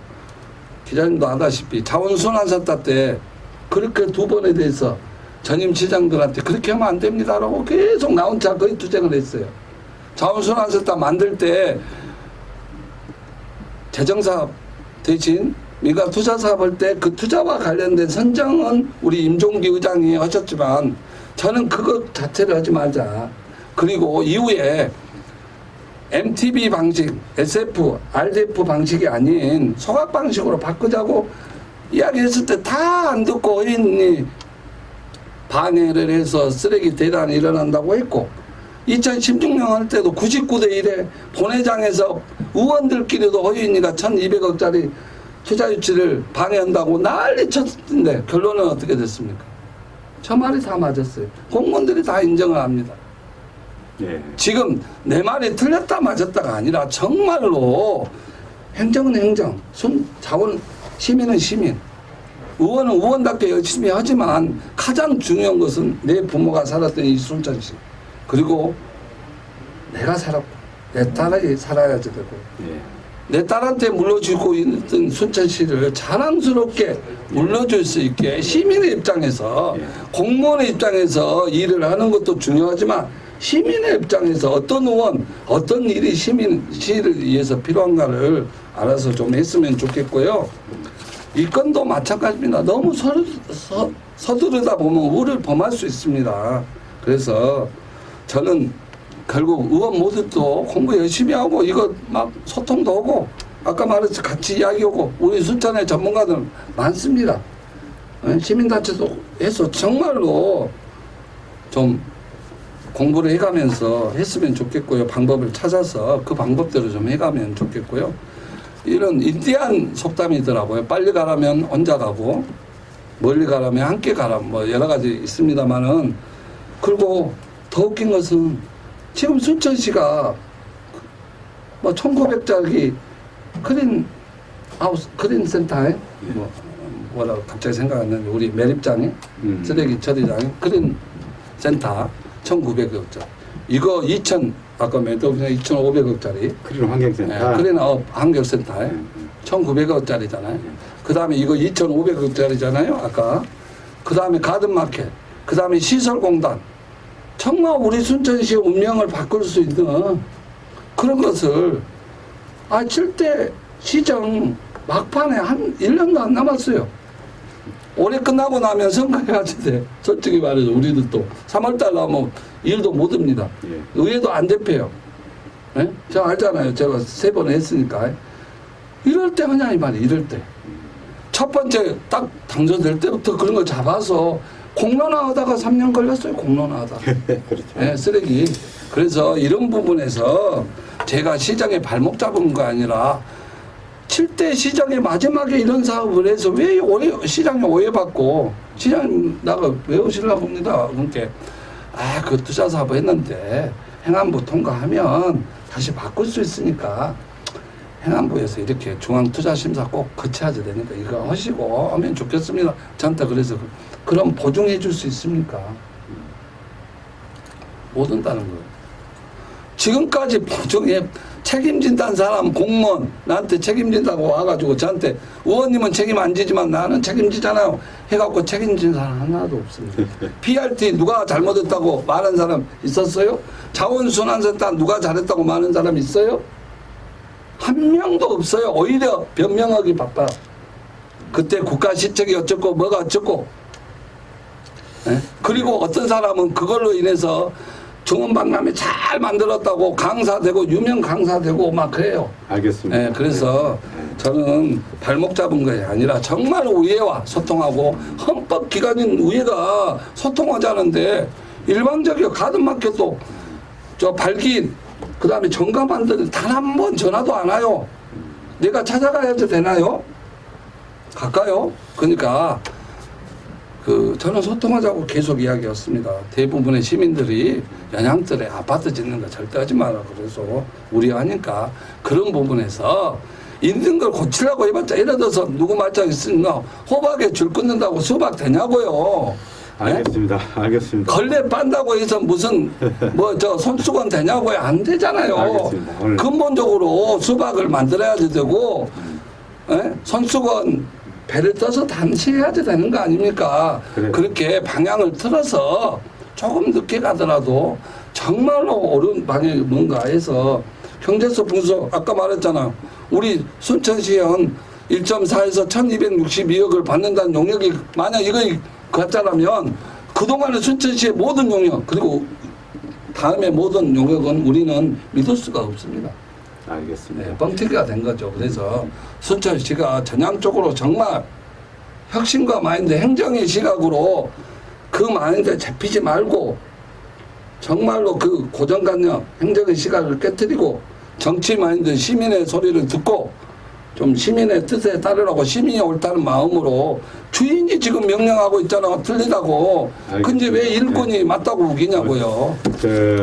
기자님도 아다시피 자원순환센터 때 그렇게 2번에 대해서 전임 시장들한테 그렇게 하면 안 됩니다라고 계속 나 혼자 거의 투쟁을 했어요. 자원순환센터 만들 때 재정사업 대신 민간 투자사업 할 때 그 투자와 관련된 선정은 우리 임종기 의장이 하셨지만 저는 그것 자체를 하지 말자. 그리고 이후에 MTB 방식, SF, RDF 방식이 아닌 소각 방식으로 바꾸자고 이야기했을 때 다 안 듣고 의원이 방해를 해서 쓰레기 대란이 일어난다고 했고 2016년 할 때도 99대 1에 본회장에서 의원들끼리도 허윤이가 1200억짜리 투자 유치를 방해한다고 난리 쳤는데 결론은 어떻게 됐습니까? 저 말이 다 맞았어요. 공무원들이 다 인정을 합니다. 예. 지금 내 말이 틀렸다 맞았다가 아니라 정말로 행정은 행정, 자원, 시민은 시민. 의원은 의원답게 열심히 하지만 가장 중요한 것은 내 부모가 살았던 이 순천시 그리고 내가 살았고 내 딸이 살아야지 되고 예. 내 딸한테 물려주고 있던 순천시를 자랑스럽게 물려줄 수 있게 시민의 입장에서 공무원의 입장에서 일을 하는 것도 중요하지만 시민의 입장에서 어떤 의원 어떤 일이 시민시를 위해서 필요한가를 알아서 좀 했으면 좋겠고요. 이 건도 마찬가지입니다. 너무 서두르다 보면 우를 범할 수 있습니다. 그래서 저는 결국 의원 모두도 공부 열심히 하고 이거 막 소통도 하고 아까 말했듯이 같이 이야기하고 우리 순천의 전문가들 많습니다. 시민단체도 해서 정말로 좀 공부를 해가면서 했으면 좋겠고요. 방법을 찾아서 그 방법대로 좀 해가면 좋겠고요. 이런 인디안 속담이더라고요. 빨리 가라면 혼자 가고 멀리 가라면 함께 가라 뭐 여러 가지 있습니다만은 그리고 더 웃긴 것은 지금 순천시가 뭐 1900짜리 크린 센터에 뭐라 갑자기 생각 안 나는데 우리 매립장에 쓰레기 처리장에 크린 센터 1900억짜리 이거 아까 매도 2,500억짜리 크린 환경센터. 크린 환경센터에 1,900억짜리잖아요. 그 다음에 이거 2,500억짜리잖아요. 아까 그 다음에 가든마켓, 그 다음에 시설공단. 정말 우리 순천시의 운명을 바꿀 수 있는 그런 것을 7대 시정 막판에 한 1년도 안 남았어요. 올해 끝나고 나면 선거해야지 돼. 솔직히 말해서 우리들도 3월달 나오면 일도 못 합니다. 의회도 안 대표요. 예? 제가 알잖아요. 제가 3번 했으니까. 이럴 때 하냐 이 말이에요. 이럴 때. 첫 번째 딱 당선될 때부터 그런 걸 잡아서 공론화하다가 3년 걸렸어요. 공론화하다. 그렇죠. 네, 쓰레기. 그래서 이런 부분에서 제가 시장에 발목 잡은 거 아니라 7대 시장의 마지막에 이런 사업을 해서 왜 시장에 오해받고 시장 나가 왜 오시려고 합니다. 그러니까 그 투자 사업 했는데 행안부 통과하면 다시 바꿀 수 있으니까 행안부에서 이렇게 중앙투자심사 꼭 거쳐야 되니까 이거 하시고 하면 좋겠습니다. 저한테 그래서 그럼 보증해 줄 수 있습니까? 못 한다는 거예요. 지금까지 보증해 책임진다는 사람 공무원 나한테 책임진다고 와가지고 저한테 의원님은 책임 안 지지만 나는 책임지잖아요 해갖고 책임진 사람 하나도 없습니다. PRT 누가 잘못했다고 말한 사람 있었어요? 자원순환센터 누가 잘했다고 말하는 사람 있어요? 한 명도 없어요. 오히려 변명하기 바빠. 그때 국가 시책이 어쩌고 뭐가 어쩌고. 예? 그리고 어떤 사람은 그걸로 인해서 중원박람회 잘 만들었다고 강사되고 유명 강사되고 막 그래요. 알겠습니다. 예, 그래서 저는 발목 잡은 것이 아니라 정말 의회와 소통하고 헌법기관인 의회가 소통하자는데 일방적이요. 가든마켓도 저 발기인 그다음에 정가만들 단 한 번 전화도 안 와요. 내가 찾아가야지 되나요? 갈까요? 그러니까 저는 소통하자고 계속 이야기했습니다. 대부분의 시민들이 연양들에 아파트 짓는 거 절대 하지 마라 그래서 우려하니까 그런 부분에서 있는 걸 고치려고 해봤자 예를 들어서 누구 말짱 있으면 호박에 줄 끊는다고 수박 되냐고요. 알겠습니다. 알겠습니다. 걸레 빤다고 해서 무슨 뭐 저 손수건 되냐고요. 안 되잖아요. 알겠습니다. 오늘. 근본적으로 수박을 만들어야지 되고 손수건 배를 떠서 단시해야지 되는 거 아닙니까? 그래. 그렇게 방향을 틀어서 조금 늦게 가더라도 정말로 옳은 방향이 뭔가 해서 경제적 분석 아까 말했잖아요. 우리 순천시현 1.4에서 1262억을 받는다는 용역이 만약 이거 가짜라면 그동안의 순천시의 모든 용역 그리고 다음에 모든 용역은 우리는 믿을 수가 없습니다. 알겠습니다. 네, 뻥튀기가 된 거죠. 그래서 순천시가 전향적으로 정말 혁신과 마인드, 행정의 시각으로 그 마인드에 잡히지 말고 정말로 그 고정관념, 행정의 시각을 깨뜨리고 정치 마인드, 시민의 소리를 듣고 좀 시민의 뜻에 따르라고 시민이 옳다는 마음으로 주인이 지금 명령하고 있잖아. 틀리다고. 근데 왜 일꾼이 맞다고 우기냐고요.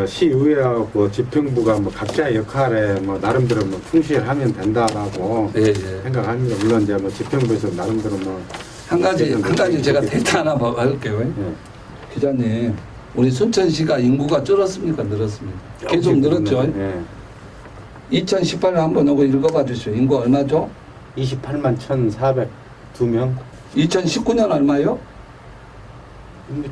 시의회하고 집행부가 뭐 각자의 역할에 뭐 나름대로 뭐 충실하면 된다라고 예. 생각합니다. 물론 이제 뭐 집행부에서 나름대로 뭐 한 가지 제가 데이터 하나 볼게요. 예. 기자님, 우리 순천시가 인구가 줄었습니까? 늘었습니까? 계속 늘었죠. 예. 2018년 한번 요거 읽어봐 주시오. 인구 얼마죠? 28만 1,402명. 2019년 얼마요?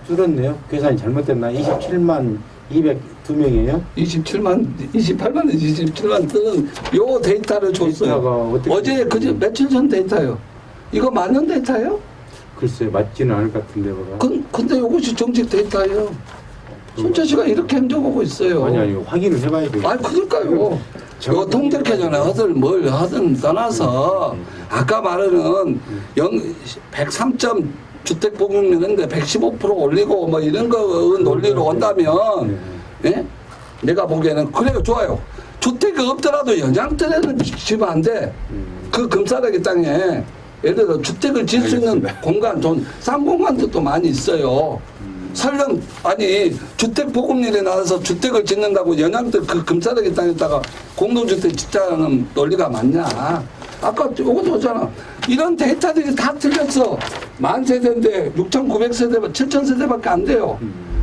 줄었네요. 계산이 잘못됐나? 27만 202명이에요? 28만 27만 뜨는 요 데이터를 줬어요. 어제 그제 며칠 전 데이터요. 이거 맞는 데이터요? 글쎄 맞지는 않을 것 같은데 뭐가. 근데 이것이 정책 데이터예요. 순천시가 이렇게 행정하고 있어요. 아니 확인을 해봐야 돼요. 아니 그러니까요. 요 통계개념에 하든 뭘 하든 떠나서 아까 말하는 103점 주택 보급률인데 115% 올리고 뭐 이런 거 논리로 온다면 예? 내가 보기에는 그래요. 좋아요. 주택이 없더라도 연장들에는 지면 안 돼. 그 금싸라기 땅에 예를 들어 주택을 지을 수 있는 공간, 싼 공간도 또 많이 있어요. 설령 아니 주택 보급률에 나와서 주택을 짓는다고 연양들 그 금싸라기 땅에다가 공동주택 짓자는 논리가 맞냐? 아까 이것도 보잖아. 이런 데이터들이 다 틀렸어. 10,000세대인데 6,900세대, 7,000세대밖에 안 돼요.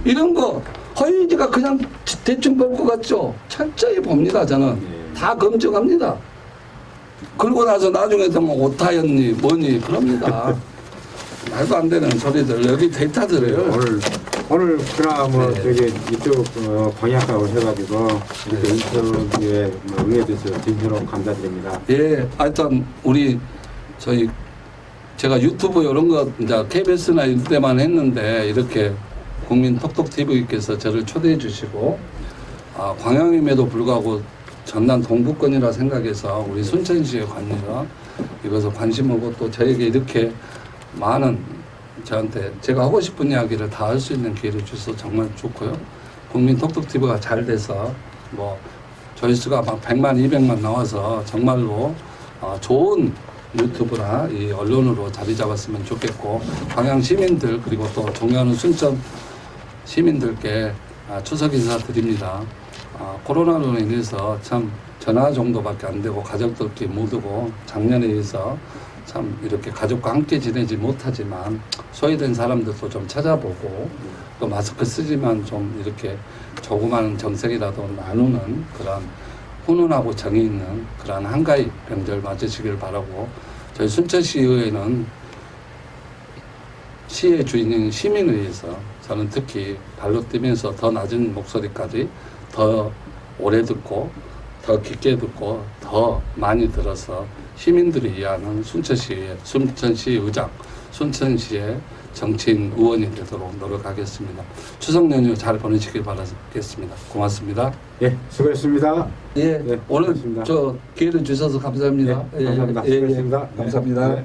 이런 거 허윤이가 그냥 대충 볼 것 같죠? 철저히 봅니다. 저는 다 검증합니다. 그러고 나서 나중에도 뭐 오타였니 뭐니 그럽니다. 말도 안 되는 소리들 여기 데이터들을 오늘 그나 뭐 저기 이쪽 광약하고 해가지고 이렇게 인터뷰에 뭐 응해주셔서 진심으로 감사드립니다. 예, 하여튼 우리 제가 유튜브 이런 거 이제 KBS나 이런 때만 했는데 이렇게 국민 톡톡 TV께서 저를 초대해 주시고 광양임에도 불구하고 전남 동부권이라 생각해서 우리 순천시의 관리가 이것을 관심하고 또 저에게 이렇게 많은 저한테 제가 하고 싶은 이야기를 다 할 수 있는 기회를 주셔서 정말 좋고요. 국민 톡톡 TV가 잘 돼서 뭐 조회수가 막 100만, 200만 나와서 정말로 좋은 유튜브나 이 언론으로 자리 잡았으면 좋겠고 광양 시민들 그리고 또 존경하는 순천 시민들께 추석 인사 드립니다. 코로나로 인해서 참 전화 정도밖에 안 되고 가족들끼리 못 오고 작년에 의해서 참 이렇게 가족과 함께 지내지 못하지만 소외된 사람들도 좀 찾아보고 또 마스크 쓰지만 좀 이렇게 조그마한 정색이라도 나누는 그런 훈훈하고 정이 있는 그런 한가위 명절 맞으시길 바라고 저희 순천시의회는 시의 주인인 시민을 위해서 저는 특히 발로 뛰면서 더 낮은 목소리까지 더 오래 듣고 더 깊게 듣고 더 많이 들어서 시민들이 이해하는 순천시 의장, 순천시의 정치인 의원이 되도록 노력하겠습니다. 추석 연휴 잘 보내시길 바라겠습니다. 고맙습니다. 예, 수고했습니다. 예, 네, 오늘 고맙습니다. 저 기회를 주셔서 감사합니다. 네, 감사합니다. 수고했습니다. 네, 감사합니다. 네.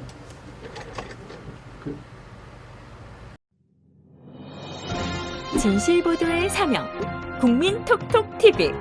진실보도의 사명 국민톡톡 TV